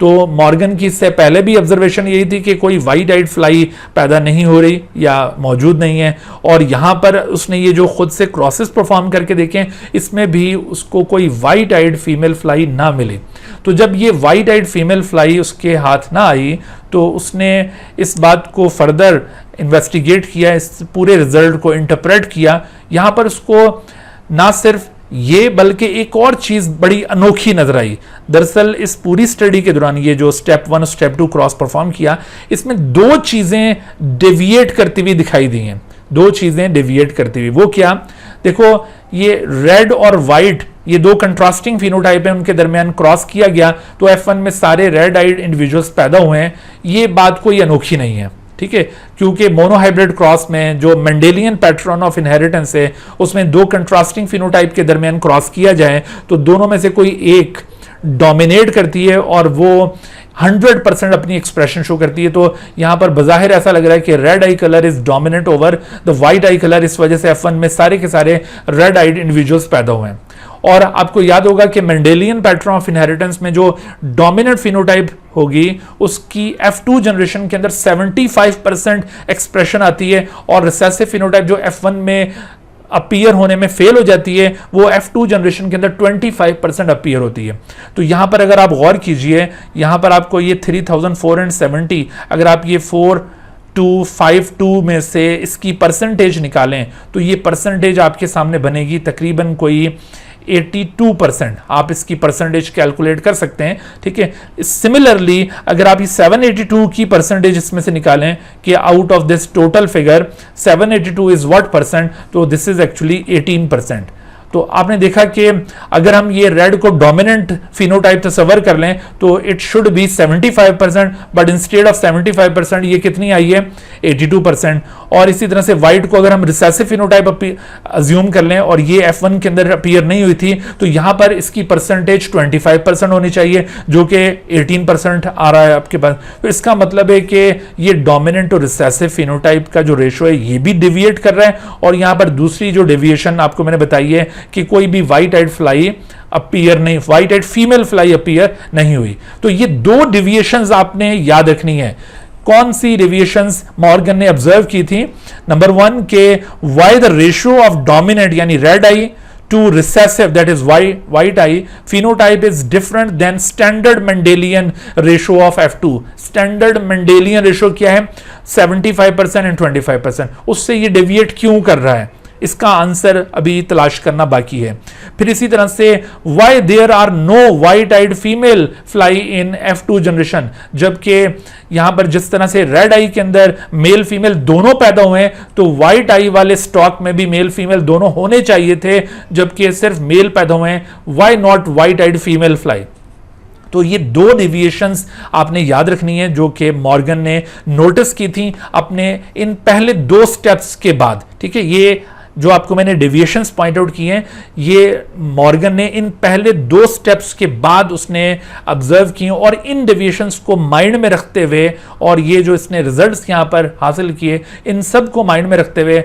A: तो मॉर्गन की इससे पहले भी ऑब्जर्वेशन यही थी कि कोई वाइट आइड फ्लाई पैदा नहीं हो रही या मौजूद नहीं है, और यहां पर उसने ये जो खुद से क्रॉसेस परफॉर्म करके देखें, इसमें भी उसको कोई वाइट आइड फीमेल फ्लाई ना मिली। तो जब ये वाइट आइड फीमेल फ्लाई उसके हाथ ना आई, तो उसने इस बात को फर्दर इन्वेस्टिगेट किया, इस पूरे रिजल्ट को इंटरप्रेट किया। यहां पर उसको ना सिर्फ ये बल्कि एक और चीज बड़ी अनोखी नजर आई। दरअसल इस पूरी स्टडी के दौरान ये जो स्टेप 1 स्टेप 2 क्रॉस परफॉर्म किया, इसमें दो चीजें डेविएट करती हुई दिखाई दी हैं। दो चीजें डेविएट करती हुई, वो क्या? देखो, ये रेड और वाइट, ये दो कंट्रास्टिंग फिनोटाइप है, उनके दरमियान क्रॉस किया गया तो F1 में सारे रेड आइड इंडिविजुअल्स पैदा हुए हैं। ये बात कोई अनोखी नहीं है, ठीक है, क्योंकि मोनोहाइब्रिड क्रॉस में जो मेंडेलियन पैटर्न ऑफ इनहेरिटेंस है, उसमें दो कंट्रास्टिंग फिनोटाइप के दरमियान क्रॉस किया जाए तो दोनों में से कोई एक डोमिनेट करती है और वो 100% अपनी एक्सप्रेशन शो करती है। तो यहां पर बजाहिर ऐसा लग रहा है कि red I colour is dominate over the white I colour. इस वजह से F1 में सारे के सारे रेड आइड इंडिविजुअल्स पैदा हुए हैं। और आपको याद होगा कि मेंडेलियन पैटर्न ऑफ इनहेरिटेंस में जो डोमिनेंट फिनोटाइप होगी, उसकी F2 जनरेशन के अंदर 75% एक्सप्रेशन आती है, और रिसेसिव फिनोटाइप जो F1 में अपीयर होने में फेल हो जाती है, वो F2 जनरेशन के अंदर 25% अपीयर होती है। तो यहां पर अगर आप गौर कीजिए, यहां पर आपको ये 3470, अगर आप ये 4 0.8252 में से इसकी परसेंटेज निकालें तो ये परसेंटेज आपके सामने बनेगी तकरीबन कोई 82%। आप इसकी परसेंटेज कैलकुलेट कर सकते हैं, ठीक है। सिमिलरली अगर आप ये 782 की परसेंटेज इसमें से निकालें कि out of this total figure 782 is what percent, तो दिस इज एक्चुअली 18%। तो आपने देखा कि अगर हम ये रेड को डोमिनेंट फिनोटाइप तस्वर कर लें तो it should be 75%, but instead of 75% ये कितनी आई है 82%। और इसी तरह से व्हाइट को अगर हम रिसेसिव फिनोटाइप अज्यूम कर लें और ये F1 के अंदर अपीयर नहीं हुई थी तो यहां पर इसकी परसेंटेज 25% होनी चाहिए जो कि 18% आ रहा है आपके पास। तो इसका मतलब है कि ये डोमिनेंट और रिसेसिव फिनोटाइप का जो रेशो है ये भी डिविएट कर रहा है। और यहां पर दूसरी जो डेविएशन आपको मैंने बताई है कि कोई भी व्हाइट आइड फ्लाई अपीयर नहीं, white eyed female fly appear नहीं हुई। तो ये दो डेविएशंस आपने याद रखनी है। कौन सी डेविएशंस मॉर्गन ने ऑब्जर्व की थी? नंबर 1 के why the ratio of dominant यानी red eye to recessive that is white eye phenotype is different than standard Mendelian ratio of F2। Standard Mendelian ratio क्या है 75% एंड 25%। उससे ये डेविएट क्यों कर रहा है इसका आंसर अभी तलाश करना बाकी है। फिर इसी तरह से why there are no white eyed female fly in F2 generation, जबकि यहां पर जिस तरह से रेड आई के अंदर मेल फीमेल दोनों पैदा हुए हैं तो व्हाइट आई वाले स्टॉक में भी मेल फीमेल दोनों होने चाहिए थे जबकि सिर्फ मेल पैदा हुए हैं। Why not white eyed female fly? तो ये दो डेविएशंस आपने याद रखनी है जो कि मॉर्गन ने नोटिस की थी अपने इन पहले 2 स्टेप्स के बाद, ठीक है। ये जो आपको मैंने डेविएशंस पॉइंट आउट किए हैं ये मॉर्गन ने इन पहले 2 स्टेप्स के बाद उसने ऑब्जर्व किए और इन डेविएशंस को माइंड में रखते हुए और ये जो इसने रिजल्ट्स यहां पर हासिल किए इन सब को माइंड में रखते हुए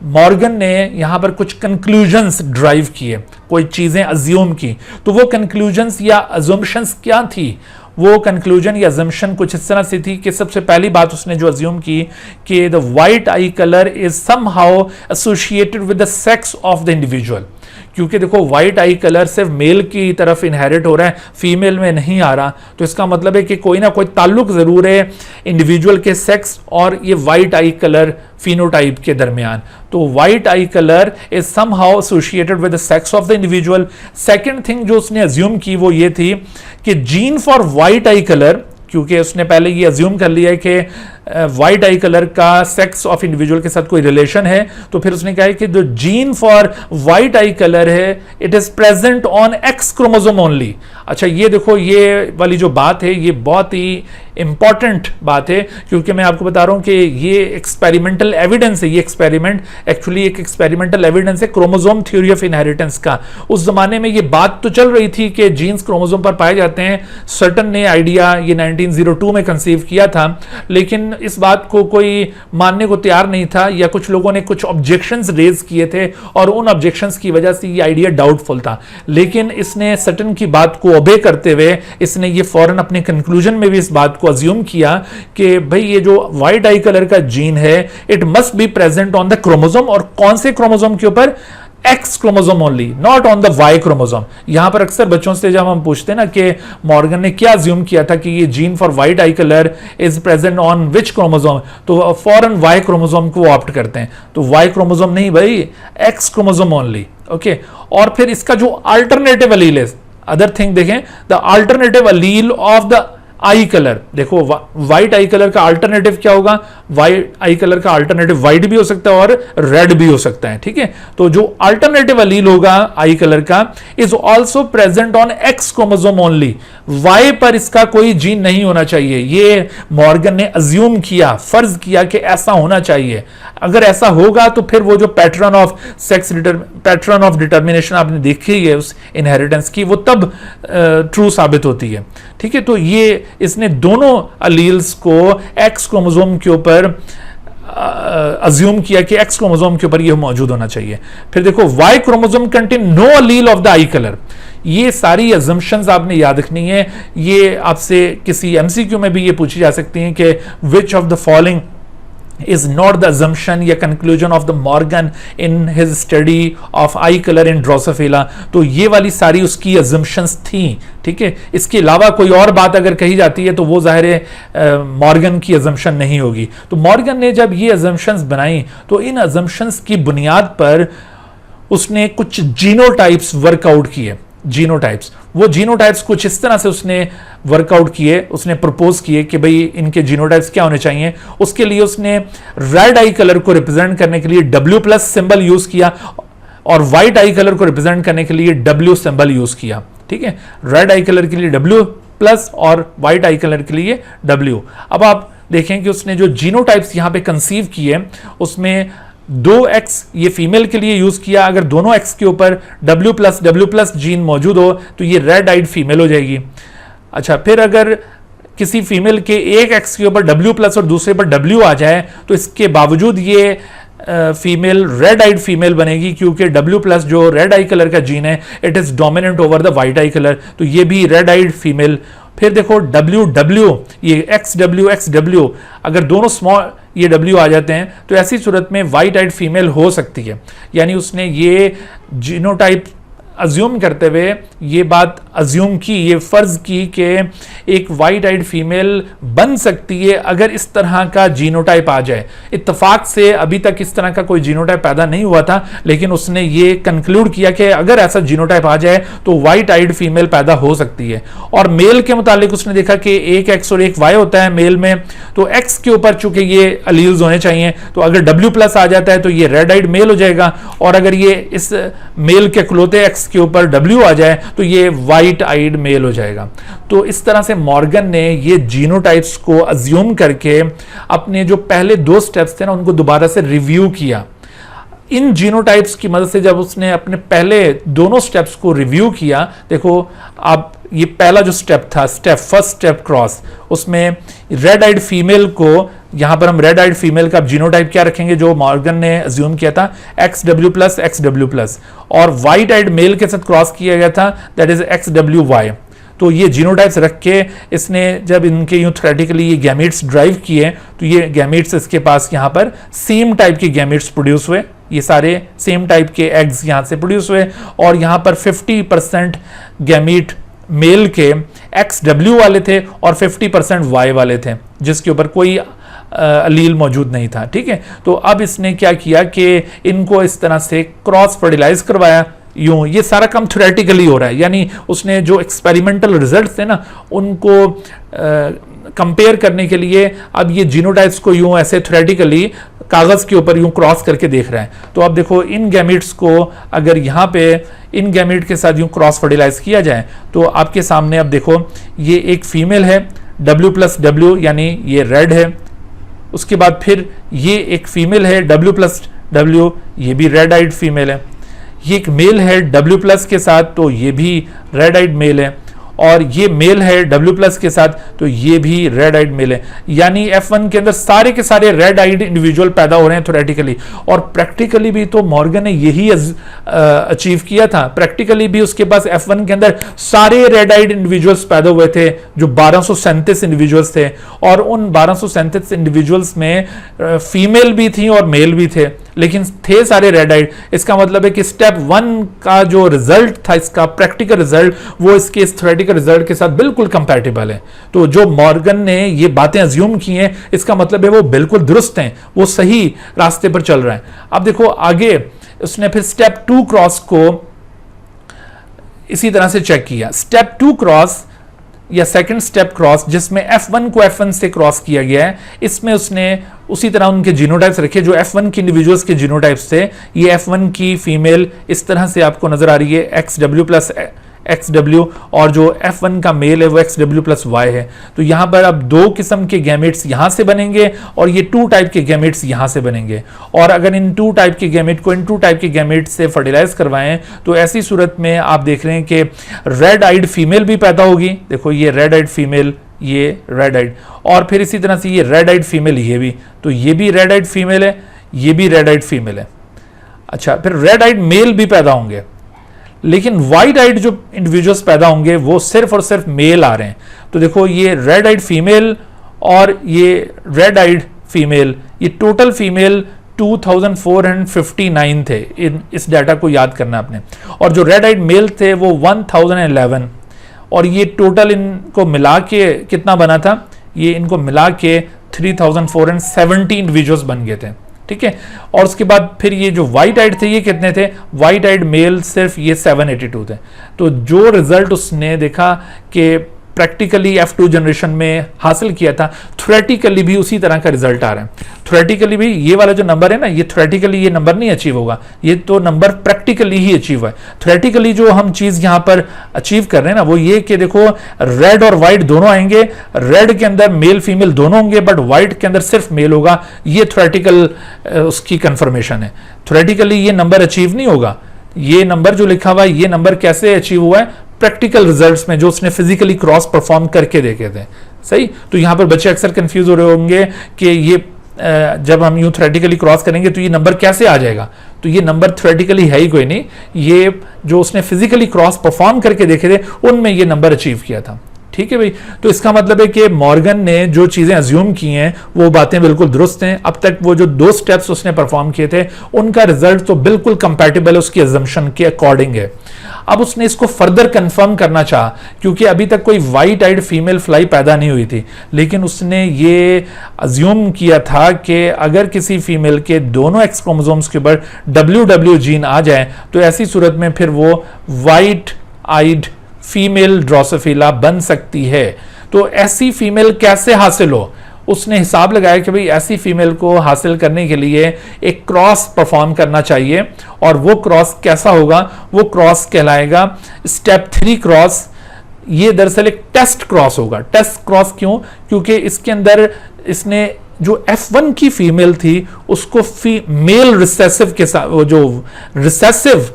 A: मॉर्गन ने यहां पर कुछ कंक्लूजन्स ड्राइव किए, कोई चीजें अज्यूम की। तो वो कंक्लूजन्स या अजम्पशंस क्या थी? वो कंक्लूजन या अजम्पशन कुछ इस तरह से थी कि सबसे पहली बात उसने जो अज्यूम की कि the white eye colour is somehow associated with the sex of the individual. क्योंकि देखो व्हाइट आई कलर सिर्फ मेल की तरफ इनहेरिट हो रहा है, फीमेल में नहीं आ रहा, तो इसका मतलब है कि कोई ना कोई ताल्लुक जरूर है इंडिविजुअल के सेक्स और ये व्हाइट आई कलर फिनोटाइप के दरमियान। तो white eye colour is somehow associated with the sex of the individual. Second thing जो उसने अज्यूम की वो ये थी कि gene for white eye colour, क्योंकि उसने पहले ये अज्यूम कर लिया है कि व्हाइट आई कलर का सेक्स ऑफ इंडिविजुअल के साथ कोई रिलेशन है, तो फिर उसने कहा कि जो gene for white eye colour है it is present on X chromosome only. अच्छा ये देखो ये वाली जो बात है ये बहुत ही इंपॉर्टेंट बात है क्योंकि मैं आपको बता रहा हूं कि ये एक्सपेरिमेंटल एविडेंस है। ये एक्सपेरिमेंट एक्चुअली एक एक्सपेरिमेंटल एविडेंस है क्रोमोसोम थ्योरी ऑफ इनहेरिटेंस का। उस जमाने में ये बात तो चल रही थी कि जीन्स क्रोमोसोम पर पाए जाते हैं। सर्टन ने आइडिया ये 1902 में कंसीव किया था, लेकिन इस बात को कोई मानने को तैयार नहीं था या कुछ लोगों ने कुछ ऑब्जेक्शंस रेज किए थे और उन ऑब्जेक्शंस की वजह से ये आइडिया डाउटफुल था। लेकिन इसने सर्टन की बात को ओबे करते हुए इसने ये फौरन अपने कंक्लूजन में भी इस बात को अज्यूम किया कि भाई ये जो व्हाइट आई कलर का जीन है it must be present on the chromosome. और कौन से क्रोमोसोम के ऊपर? X chromosome only, not on the Y chromosome. यहां पर अक्सर बच्चों से जब हम पूछते हैं ना कि मॉर्गन ने क्या अज्यूम किया था कि ये gene for white eye colour is present on which chromosome, तो फॉरन वाई क्रोमोसोम को ऑप्ट करते हैं। तो वाई क्रोमोसोम नहीं भाई, एक्स क्रोमोसोम ओनली, ओके। और फिर इसका जो अल्टरनेटिव अलील है, अदर थिंग देखें, the alternative Aleel of the eye colour, देखो व्हाइट आई कलर का अल्टरनेटिव क्या होगा? व्हाइट आई कलर का अल्टरनेटिव व्हाइट भी हो सकता है और रेड भी हो सकता है, ठीक है। तो जो अल्टरनेटिव अलील होगा आई कलर का is also present on X chromosome only. Y पर इसका कोई जीन नहीं होना चाहिए। ये मॉर्गन ने अज्यूम किया, फर्ज किया कि ऐसा होना चाहिए। अगर ऐसा होगा तो फिर वो जो pattern of sex pattern of determination आपने देखी है उस इनहेरिटेंस की, वो तब ट्रू साबित होती है, ठीक है। तो ये इसने दोनों अलील्स को एक्स क्रोमोसोम के ऊपर अज्यूम किया कि एक्स क्रोमोसोम के ऊपर ये मौजूद होना चाहिए। फिर देखो Y chromosome contain no allele of the eye colour. ये सारी अजम्पशंस आपने याद रखनी है। ये आपसे किसी एमसीक्यू में भी ये पूछी जा सकती हैं कि which of the following is not the assumption या conclusion of the Morgan in his study of eye color in Drosophila। तो ये वाली सारी उसकी assumptions थी, ठीक है। इसके अलावा कोई और बात अगर कही जाती है तो वो जाहिर है मॉर्गन की assumption नहीं होगी। तो मॉर्गन ने जब ये assumptions बनाई तो इन assumptions की बुनियाद पर उसने कुछ जीनोटाइप्स वर्कआउट किए। जीनोटाइप्स, वो जीनोटाइप्स कुछ इस तरह से उसने वर्कआउट किए, उसने प्रपोज किए कि भाई इनके जीनोटाइप्स क्या होने चाहिए। उसके लिए उसने रेड आई कलर को रिप्रेजेंट करने के लिए W+ सिंबल यूज किया और व्हाइट आई कलर को रिप्रेजेंट करने के लिए W सिंबल यूज किया, ठीक है। रेड आई कलर के लिए W+ और व्हाइट आई कलर के लिए W। अब आप देखें कि उसने जो जीनोटाइप्स यहां पे कंसीव किए उसमें 2X ये फीमेल के लिए यूज किया। अगर दोनों X के ऊपर W+ जीन मौजूद हो तो ये रेड आइड फीमेल हो जाएगी। अच्छा, फिर अगर किसी फीमेल के एक X के ऊपर W+ और दूसरे पर W आ जाए तो इसके बावजूद ये फीमेल रेड आइड फीमेल बनेगी, क्योंकि W+ जो रेड आई कलर का जीन है it is dominant over the white eye colour, तो ये भी रेड आइड फीमेल। फिर देखो WW, ये XW अगर दोनों स्मॉल ये W आ जाते हैं तो ऐसी सूरत में व्हाइट आइड फीमेल हो सकती है। यानी उसने ये जीनोटाइप अज्यूम करते हुए ये बात अज्यूम की, ये फर्ज की कि एक वाइट आइड फीमेल बन सकती है अगर इस तरह का जीनोटाइप आ जाए। इत्तेफाक से अभी तक इस तरह का कोई जीनोटाइप पैदा नहीं हुआ था, लेकिन उसने ये कंक्लूड किया कि अगर ऐसा जीनोटाइप आ जाए तो वाइट आइड फीमेल पैदा हो सकती है। और मेल के मुतालिक उसने देखा कि एक X और एक Y होता है मेल में, तो X के ऊपर चूंकि ये अलील्स होने चाहिए तो अगर W+ आ जाता है तो ये रेड आइड मेल हो जाएगा, और अगर ये इस मेल के इकलौते X के ऊपर W आ जाए तो ये वाइट आइड मेल हो जाएगा। तो इस तरह से मॉर्गन ने ये जीनोटाइप्स को अज्यूम करके अपने जो पहले 2 स्टेप्स थे ना उनको दोबारा से रिव्यू किया। इन जीनोटाइप्स की मदद से जब उसने अपने पहले दोनों स्टेप्स को रिव्यू किया, देखो आप ये पहला जो स्टेप था, फर्स्ट स्टेप क्रॉस, उसमें रेड आइड फीमेल को, यहां पर हम रेड आइड फीमेल का जीनोटाइप क्या रखेंगे जो मॉर्गन ने अज्यूम किया था, XW+, और व्हाइट आइड मेल के साथ क्रॉस किया गया था, दैट इज XWY। तो ये जीनोटाइप्स रख के इसने जब इनके यूं थ्योरेटिकली ये गैमेट्स ड्राइव किए तो ये गैमेट्स इसके पास यहाँ पर सेम टाइप के गैमेट्स प्रोड्यूस हुए, ये सारे सेम टाइप के एग्स यहाँ से प्रोड्यूस हुए, और यहाँ पर 50% गैमेट मेल के XW वाले थे और 50% Y वाले थे, जिसके ऊपर कोई अलील मौजूद नहीं था, ठीक है। तो अब इसने क्या किया कि इनको इस तरह से क्रॉस फर्टिलाइज करवाया। यूं ये सारा काम थ्योरेटिकली हो रहा है, यानी उसने जो एक्सपेरिमेंटल रिजल्ट्स थे ना उनको कंपेयर करने के लिए अब ये जीनोटाइप्स को यूं ऐसे थ्योरेटिकली कागज के ऊपर यूं क्रॉस करके देख रहे हैं। तो अब देखो इन गैमेट्स को अगर यहाँ पे इन गैमेट के साथ यूं क्रॉस फर्टिलाइज किया जाए तो आपके सामने अब देखो ये एक फीमेल है W+W, यानी ये रेड है। उसके बाद फिर ये एक फीमेल है W+W, ये भी रेड आइड फीमेल है। ये एक मेल है W+ के साथ, तो ये भी रेड आइड मेल है, और ये मेल है W+ के साथ, तो ये भी रेड आइड मेल है। यानी F1 के अंदर सारे के सारे रेड आइड इंडिविजुअल पैदा हो रहे हैं थ्योरेटिकली, और प्रैक्टिकली भी तो मॉर्गन ने यही अचीव किया था। प्रैक्टिकली भी उसके पास F1 के अंदर सारे रेड आइड इंडिविजुअल्स पैदा हुए थे जो 1237 इंडिविजुअल्स थे, और उन 1237 इंडिविजुअल्स में फीमेल भी थी और मेल भी थे, लेकिन थे सारे रेड आइड। इसका मतलब है कि स्टेप 1 का जो रिजल्ट था, इसका प्रैक्टिकल रिजल्ट, वो इसके इस थ्योरेटिकल रिजल्ट के साथ बिल्कुल कंपैटिबल है। तो जो मॉर्गन ने ये बातें अज्यूम की हैं, इसका मतलब है वो बिल्कुल दुरुस्त हैं, वो सही रास्ते पर चल रहा है। अब देखो आगे उसने फिर स्टेप 2 क्रॉस को इसी तरह से चेक किया। स्टेप 2 क्रॉस या सेकंड स्टेप क्रॉस, जिसमें F1 को F1 से क्रॉस किया गया है, इसमें उसने उसी तरह उनके जीनोटाइप्स रखे जो F1 के इंडिविजुअल्स के जीनोटाइप्स थे। ये F1 की फीमेल इस तरह से आपको नजर आ रही है, XW+XW, और जो F1 का मेल है वो XW+Y है। तो यहां पर अब 2 किस्म के गैमेट्स यहां से बनेंगे और ये 2 टाइप के गैमेट्स यहां से बनेंगे, और अगर इन 2 टाइप के गैमेट को इन 2 टाइप के गैमेट से फर्टिलाइज करवाएं तो ऐसी सूरत में आप देख रहे हैं कि रेड आइड फीमेल भी पैदा होगी। देखो ये रेड आइड फीमेल, ये रेड आइड, और फिर इसी तरह से ये रेड आइड फीमेल, ये भी, तो ये भी रेड आइड फीमेल है, ये भी रेड आइड फीमेल है। अच्छा, फिर रेड आइड मेल भी पैदा होंगे, लेकिन वाइट आइड जो इंडिविजुअल्स पैदा होंगे वो सिर्फ और सिर्फ मेल आ रहे हैं। तो देखो ये रेड आइड फीमेल और ये रेड आइड फीमेल, ये टोटल फीमेल 2459 थे, इस डाटा को याद करना आपने, और जो रेड आइड मेल थे वो 1011, और ये टोटल इनको मिला के कितना बना था, ये इनको मिला के 3470 इंडिविजुअल्स बन गए थे, ठीक है। और उसके बाद फिर ये जो वाइट आइड थे ये कितने थे, वाइट आइड मेल सिर्फ ये 782 थे। तो जो रिजल्ट उसने देखा कि प्रैक्टिकली F2 जनरेशन में हासिल किया था, थ्योरेटिकली भी उसी तरह का रिजल्ट आ रहा है। थ्योरेटिकली भी ये वाला जो नंबर है ना, ये थ्योरेटिकली ये नंबर नहीं अचीव होगा, ये तो नंबर प्रैक्टिकली ही अचीव हुआ है। थ्योरेटिकली जो हम चीज यहां पर अचीव कर रहे हैं ना, वो ये कि देखो रेड और व्हाइट दोनों आएंगे, रेड के अंदर मेल फीमेल दोनों होंगे, बट व्हाइट के अंदर सिर्फ मेल होगा, ये थ्योरेटिकल उसकी कंफर्मेशन है। थ्योरेटिकली ये नंबर अचीव नहीं होगा। ये नंबर जो लिखा हुआ है, ये नंबर कैसे अचीव हुआ है, प्रैक्टिकल रिजल्ट्स में जो उसने फिजिकली क्रॉस परफॉर्म करके देखे थे, सही। तो यहां पर बच्चे अक्सर कंफ्यूज हो रहे होंगे कि ये जब हम यूं थ्योरेटिकली क्रॉस करेंगे तो ये नंबर कैसे आ जाएगा। तो ये नंबर थ्योरेटिकली है ही कोई नहीं, ये जो उसने फिजिकली क्रॉस परफॉर्म करके देखे थे उनमें ये नंबर अचीव किया था, ठीक है भाई। तो इसका मतलब है कि मॉर्गन ने जो चीजें अज्यूम की हैं वो बातें बिल्कुल दुरुस्त हैं। अब तक वो जो 2 स्टेप्स उसने परफॉर्म किए थे उनका रिजल्ट तो बिल्कुल कंपैटिबल है उसकी अजम्पशन के अकॉर्डिंग है। अब उसने इसको फर्दर कंफर्म करना चाहा, क्योंकि अभी तक कोई वाइट आइड फीमेल फ्लाई पैदा नहीं हुई थी, लेकिन उसने ये अज्यूम किया था कि अगर किसी फीमेल के दोनों एक्स क्रोमोसोम्स के ऊपर WW जीन आ जाए तो ऐसी सूरत में फिर वो वाइट आइड फीमेल ड्रोसोफिला बन सकती है। तो ऐसी फीमेल कैसे हासिल हो, उसने हिसाब लगाया कि भाई ऐसी फीमेल को हासिल करने के लिए एक क्रॉस परफॉर्म करना चाहिए, और वो क्रॉस कैसा होगा, वो क्रॉस कहलाएगा स्टेप 3 क्रॉस। ये दरअसल एक टेस्ट क्रॉस होगा। टेस्ट क्रॉस क्यों, क्योंकि इसके अंदर इसने जो F1 की फीमेल थी उसको मेल रिसेसिव के साथ, वो जो रिसेसिव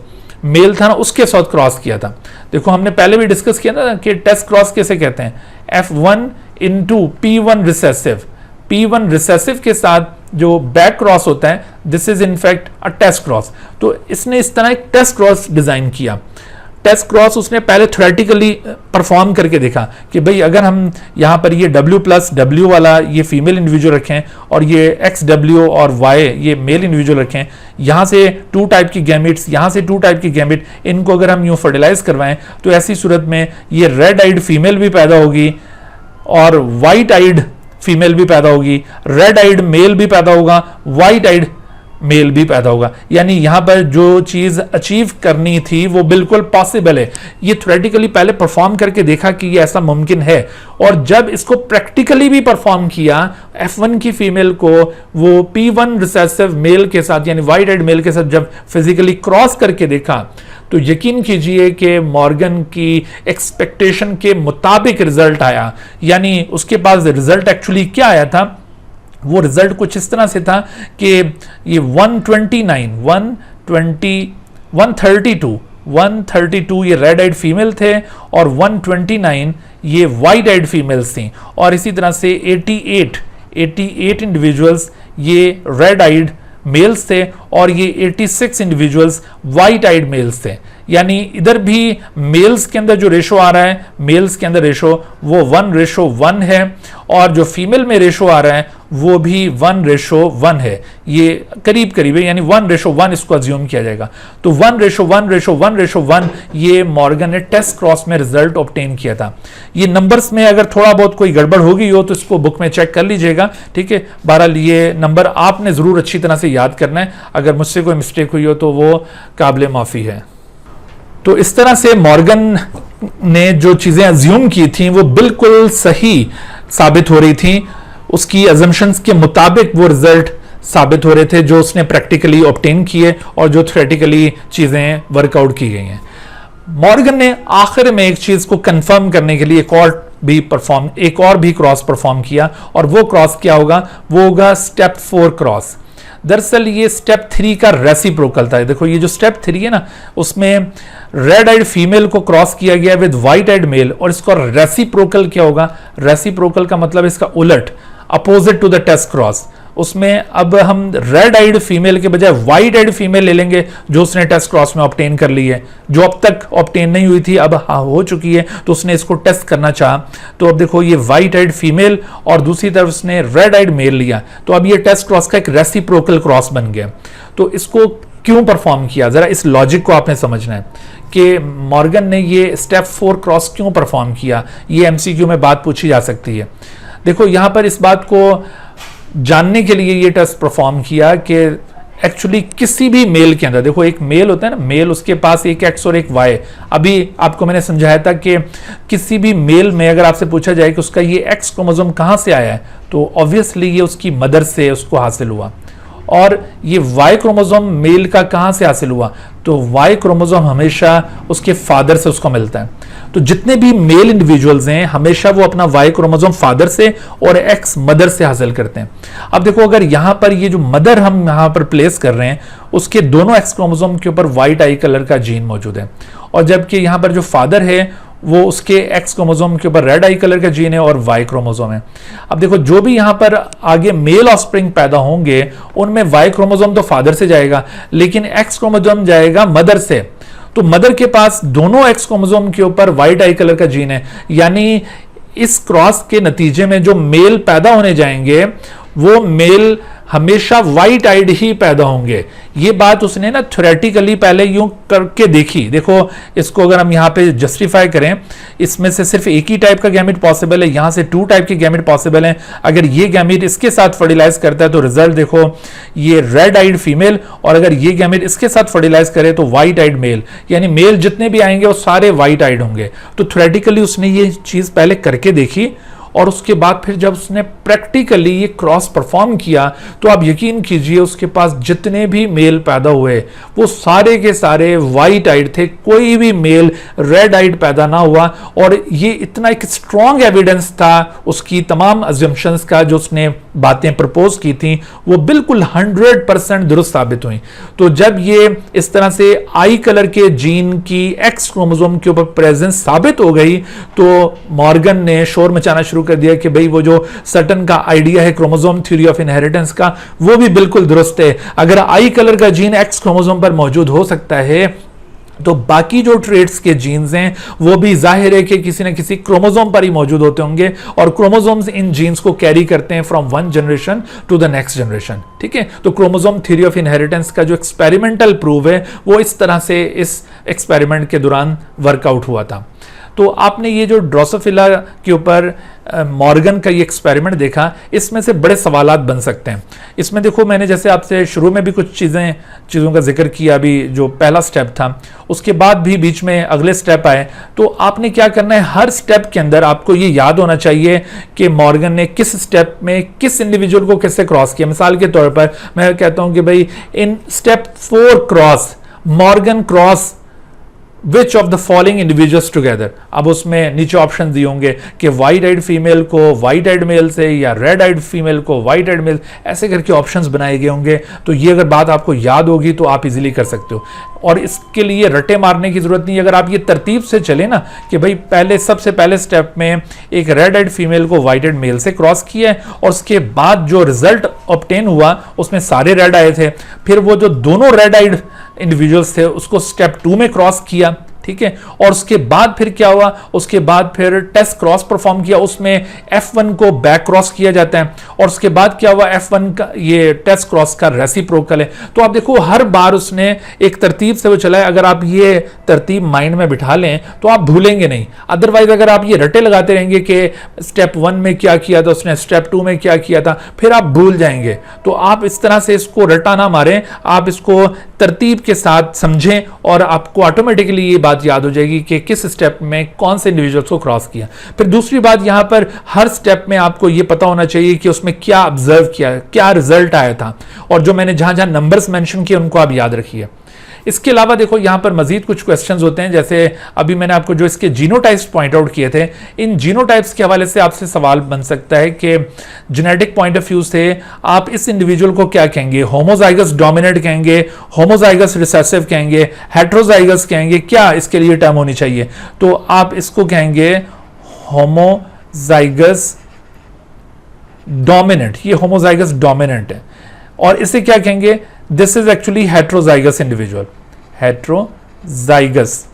A: मेल था ना उसके साथ क्रॉस किया था। देखो हमने पहले भी डिस्कस किया ना कि टेस्ट क्रॉस कैसे कहते हैं, F1 into P1 recessive, P1 recessive के साथ जो बैक क्रॉस होता है, this is in fact a test cross. तो इसने इस तरह एक टेस्ट क्रॉस डिजाइन किया। टेस्ट क्रॉस उसने पहले थ्योरेटिकली परफॉर्म करके देखा कि भाई अगर हम यहाँ पर ये W+W वाला ये फीमेल इंडिविजुअल रखें और ये XW और Y ये मेल इंडिविजुअल रखें, यहाँ से 2 टाइप की गैमेट्स, यहाँ से 2 टाइप की गैमेट, इनको अगर हम यूँ फर्टिलाइज करवाएं तो ऐसी सूरत में ये रेड आइड फीमेल भी पैदा होगी और वाइट आइड फीमेल भी पैदा होगी, रेड आइड मेल भी पैदा होगा, वाइट आइड मेल भी पैदा होगा। यानी यहां पर जो चीज अचीव करनी थी वो बिल्कुल पॉसिबल है। ये थ्योरेटिकली पहले परफॉर्म करके देखा कि ये ऐसा मुमकिन है, और जब इसको प्रैक्टिकली भी परफॉर्म किया, F1 की फीमेल को वो P1 रिसेसिव मेल के साथ यानी वाइट आइड मेल के साथ जब फिजिकली क्रॉस करके देखा, तो यकीन कीजिए कि मॉर्गन की एक्सपेक्टेशन के मुताबिक रिजल्ट आया। यानी उसके पास रिजल्ट एक्चुअली क्या आया था, वो रिजल्ट कुछ इस तरह से था कि ये 132 ये रेड आइड फीमेल थे और 129 ये वाइट आइड फीमेल्स थी, और इसी तरह से 88 इंडिविजुअल्स ये रेड आइड मेल्स थे और ये 86 इंडिविजुअल्स वाइट आइड मेल्स थे। यानी इधर भी मेल्स के अंदर जो रेशो आ रहा है, मेल्स के अंदर रेशो वो 1:1 है, और जो फीमेल में रेशो आ रहा है वो भी 1:1 है। ये करीब करीब है, यानी 1:1 इसको अज्यूम किया जाएगा। तो 1:1 ये मॉर्गन ने टेस्ट क्रॉस में रिजल्ट ऑब्टेन किया था। ये नंबर्स में अगर थोड़ा बहुत कोई गड़बड़ हो गई हो तो इसको बुक में चेक कर लीजिएगा, ठीक है। बहरहाल ये नंबर आपने जरूर अच्छी तरह से याद करना है, अगर मुझसे कोई मिस्टेक हुई हो तो वो काबिल माफी है। तो इस तरह से मॉर्गन ने जो चीजें अज्यूम की थी वो बिल्कुल सही साबित हो रही थी, उसकी अजम्पशंस के मुताबिक वो रिजल्ट साबित हो रहे थे जो उसने प्रैक्टिकली ऑब्टेन किए और जो थ्योरेटिकली चीजें वर्कआउट की गई हैं। मॉर्गन ने आखिर में एक चीज को कंफर्म करने के लिए एक और भी क्रॉस परफॉर्म किया, और वो क्रॉस क्या होगा, वो होगा स्टेप 4 क्रॉस। दरअसल ये स्टेप 3 का रेसिप्रोकल था। देखो ये जो स्टेप 3 है ना, उसमें रेड आइड फीमेल को क्रॉस किया गया विद वाइट आइड मेल, और इसका रेसिप्रोकल क्या होगा, रेसिप्रोकल का मतलब इसका उलट, opposite to the test cross. उसमें अब हम रेड आइड फीमेल के बजाय वाइट आइड फीमेल ले लेंगे जो उसने टेस्ट क्रॉस में ऑब्टेन कर ली है, जो अब तक ऑब्टेन नहीं हुई थी अब हो चुकी है, तो उसने इसको टेस्ट करना चाहा। तो अब देखो ये वाइट आइड फीमेल और दूसरी तरफ उसने रेड आइड मेल लिया, तो अब ये टेस्ट क्रॉस का एक रेसिप्रोकल क्रॉस बन गया। तो इसको क्यों परफॉर्म किया, जरा इस लॉजिक को आपने समझना है कि मॉर्गन ने ये स्टेप 4 क्रॉस क्यों परफॉर्म किया। ये एमसीक्यू में बात पूछी जा सकती है। देखो यहां पर इस बात को जानने के लिए ये टेस्ट परफॉर्म किया कि एक्चुअली किसी भी मेल के अंदर, देखो एक मेल होता है ना, मेल उसके पास एक एक्स और एक वाई। अभी आपको मैंने समझाया था कि किसी भी मेल में अगर आपसे पूछा जाए कि उसका ये एक्स क्रोमोसोम कहां से आया है, तो ऑब्वियसली ये उसकी मदर से उसको हासिल हुआ। और ये वाई क्रोमोसोम मेल का कहां से हासिल हुआ, तो वाई क्रोमोसोम हमेशा उसके फादर से उसको मिलता है। तो जितने भी मेल इंडिविजुअल्स हैं हमेशा वो अपना वाई क्रोमोसोम फादर से और एक्स मदर से हासिल करते हैं। अब देखो अगर यहां पर ये जो मदर हम यहां पर प्लेस कर रहे हैं उसके दोनों एक्स क्रोमोसोम के ऊपर व्हाइट आई कलर का जीन मौजूद है, और जबकि यहां पर जो फादर है वो उसके एक्स क्रोमोसोम के ऊपर रेड आई कलर का जीन है और वाई क्रोमोसोम है। अब देखो जो भी यहां पर आगे मेल ऑफस्प्रिंग पैदा होंगे उनमें वाई क्रोमोसोम तो फादर से जाएगा लेकिन एक्स क्रोमोसोम जाएगा मदर से। तो मदर के पास दोनों एक्स क्रोमोसोम के ऊपर व्हाइट आई कलर का जीन है, यानी इस क्रॉस के नतीजे में जो मेल पैदा होने जाएंगे वो मेल हमेशा व्हाइट आइड ही पैदा होंगे। ये बात उसने ना थ्योरेटिकली पहले यूं करके देखी। देखो इसको अगर हम यहाँ पे जस्टिफाई करें, इसमें से सिर्फ एक ही टाइप का गैमेट पॉसिबल है, यहाँ से 2 टाइप के गैमेट पॉसिबल हैं। अगर ये गैमेट इसके साथ फर्टिलाइज करता है तो रिजल्ट देखो ये रेड आइड फीमेल, और अगर ये गैमेट इसके साथ फर्टिलाइज करे तो व्हाइट आइड मेल, यानी मेल जितने भी आएंगे वो सारे व्हाइट आइड होंगे। तो थ्योरेटिकली उसने ये चीज पहले करके देखी और उसके बाद फिर जब उसने प्रैक्टिकली ये क्रॉस परफॉर्म किया तो आप यकीन कीजिए उसके पास जितने भी मेल पैदा हुए वो सारे के सारे वाइट आइड थे, कोई भी मेल रेड आइड पैदा ना हुआ। और ये इतना एक स्ट्रॉन्ग एविडेंस था उसकी तमाम अजम्पशंस का, जो उसने बातें प्रपोज की थी वो बिल्कुल 100% दुरुस्त साबित हुई। तो जब ये इस तरह से आई कलर के जीन की एक्स क्रोमोसोम के ऊपर प्रेजेंस साबित हो गई तो मॉर्गन ने शोर मचाना शुरू कर दिया कि भाई वो जो सटन का आइडिया है क्रोमोसोम थ्योरी ऑफ इनहेरिटेंस का वो भी बिल्कुल दुरुस्त है। अगर आई कलर का जीन एक्स क्रोमोसोम पर मौजूद हो सकता है तो बाकी जो ट्रेट्स के जीन्स हैं वो भी जाहिर है कि किसी न किसी क्रोमोसोम पर ही मौजूद होते होंगे, और क्रोमोसोम्स इन जीन्स को कैरी करते हैं from one generation to the next generation. ठीक है, तो क्रोमोसोम थ्योरी ऑफ इनहेरिटेंस का जो एक्सपेरिमेंटल प्रूव है वो इस तरह से इस एक्सपेरिमेंट के दौरान वर्कआउट हुआ था। तो आपने ये जो ड्रोसोफिला के ऊपर मॉर्गन का ये एक्सपेरिमेंट देखा, इसमें से बड़े सवालात बन सकते हैं। इसमें देखो मैंने जैसे आपसे शुरू में भी कुछ चीज़ों का जिक्र किया, अभी जो पहला स्टेप था उसके बाद भी बीच में अगले स्टेप आए। तो आपने क्या करना है, हर स्टेप के अंदर आपको ये याद होना चाहिए कि मॉर्गन ने किस स्टेप में किस इंडिविजुअल को किससे क्रॉस किया। मिसाल के तौर पर मैं कहता हूं कि भाई in step 4 cross Morgan cross which of the following individuals together. अब उसमें नीचे ऑप्शन दिए होंगे कि वाइट आइड फीमेल को वाइट आइड मेल से या रेड आइड फीमेल को वाइट आइड मेल, ऐसे करके ऑप्शंस बनाए गए होंगे। तो ये अगर बात आपको याद होगी तो आप इजीली कर सकते हो, और इसके लिए रटे मारने की जरूरत नहीं। अगर आप ये तरतीब से चले ना कि भाई पहले सबसे पहले स्टेप में एक रेड आइड फीमेल को वाइट आइड मेल से क्रॉस किया है और उसके बाद जो रिजल्ट ऑब्टेन हुआ उसमें सारे रेड आए थे, फिर वो जो दोनों रेड आइड इंडिविजुअल्स थे उसको स्टेप 2 में क्रॉस किया। ठीक है, और उसके बाद फिर क्या हुआ, उसके बाद फिर टेस्ट क्रॉस परफॉर्म किया, उसमें F1 को बैक क्रॉस किया जाता है, और उसके बाद क्या हुआ F1 का ये टेस्ट क्रॉस का रेसिप्रोकल है। तो आप देखो हर बार उसने एक तरतीब से वो चला है। अगर आप ये तरतीब माइंड में बिठा लें तो आप भूलेंगे नहीं। अदरवाइज अगर आप ये रटे लगाते रहेंगे कि स्टेप 1 में क्या किया था उसने, स्टेप 2 में क्या किया था, फिर आप भूल जाएंगे। तो आप इस तरह से इसको रटा ना मारें, आप इसको तरतीब के साथ समझें और आपको ऑटोमेटिकली ये बात याद हो जाएगी कि किस स्टेप में कौन से इंडिविजुअल्स को क्रॉस किया। फिर दूसरी बात, यहां पर हर स्टेप में आपको ये पता होना चाहिए कि उसमें क्या ऑब्जर्व किया, क्या रिजल्ट आया था, और जो मैंने जहां जहां नंबर्स मेंशन किए उनको आप याद रखिए। इसके अलावा देखो यहां पर मजीद कुछ क्वेश्चंस होते हैं, जैसे अभी मैंने आपको जो इसके जीनोटाइप्स पॉइंट आउट किए थे, इन जीनोटाइप्स के हवाले से आपसे सवाल बन सकता है कि जेनेटिक पॉइंट ऑफ व्यू से आप इस इंडिविजुअल को क्या कहेंगे, होमोजाइगस डोमिनेंट कहेंगे, होमोजाइगस रिसेसिव कहेंगे, हेट्रोजाइगस कहेंगे, क्या इसके लिए टर्म होनी चाहिए? तो आप इसको कहेंगे होमोजाइगस डोमिनेंट, ये होमोजाइगस डोमिनेंट है। और इसे क्या कहेंगे, this is actually heterozygous individual, heterozygous.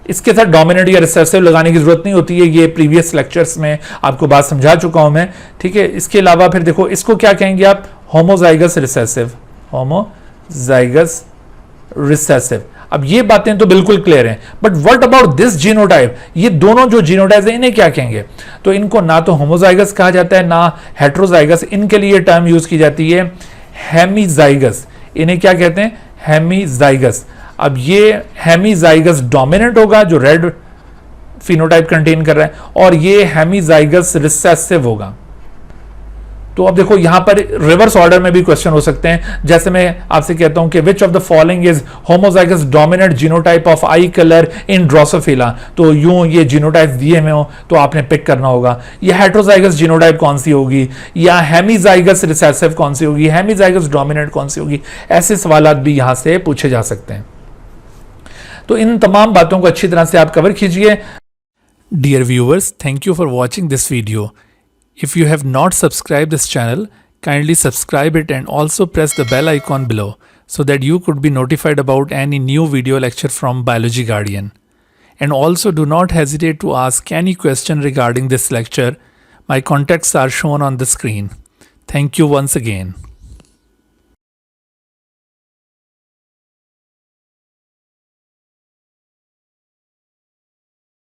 A: इसके साथ डोमिनेंट या रिसेसिव लगाने की जरूरत नहीं होती है, ये प्रीवियस लेक्चर्स में आपको बात समझा चुका हूं मैं, ठीक है। इसके अलावा फिर देखो इसको क्या कहेंगे आप, होमोजाइगस रिसेसिव, होमोजाइगस रिसेसिव। अब ये बातें तो बिल्कुल क्लियर हैं, but what about this genotype, ये दोनों जो जीनोटाइप्स हैं इन्हें क्या कहेंगे? तो इनको ना तो होमोजाइगस कहा जाता है ना हेट्रोजाइगस, इनके लिए टर्म यूज की जाती है हेमीजाइगस। इन्हें क्या कहते हैं, हेमीजाइगस। अब ये हेमीजाइगस डोमिनेंट होगा जो रेड फिनोटाइप कंटेन कर रहा है, और ये हेमीजाइगस रिसेसिव होगा। तो अब देखो यहां पर रिवर्स ऑर्डर में भी क्वेश्चन हो सकते हैं, जैसे मैं आपसे कहता हूं कि which of the following is homozygous dominant genotype of I colour in Drosophila. तो यूं ये जीनोटाइप दिए हुए हो तो आपने पिक करना होगा, ये हेट्रोजाइगस जीनोटाइप कौन सी होगी, या हेमीजाइगस रिसेसिव कौन सी होगी, हेमीजाइगस डोमिनेंट कौन सी होगी। ऐसे सवाल भी यहां से पूछे जा सकते हैं। तो इन तमाम बातों को अच्छी तरह से आप कवर कीजिए।
B: Dear viewers, thank you for watching this video. If you have not subscribed this channel, kindly subscribe it and also press the bell icon below so that you could be notified about any new video lecture from Biology Guardian. And also do not hesitate to ask any question regarding this lecture. My contacts are shown on the screen. Thank you once again.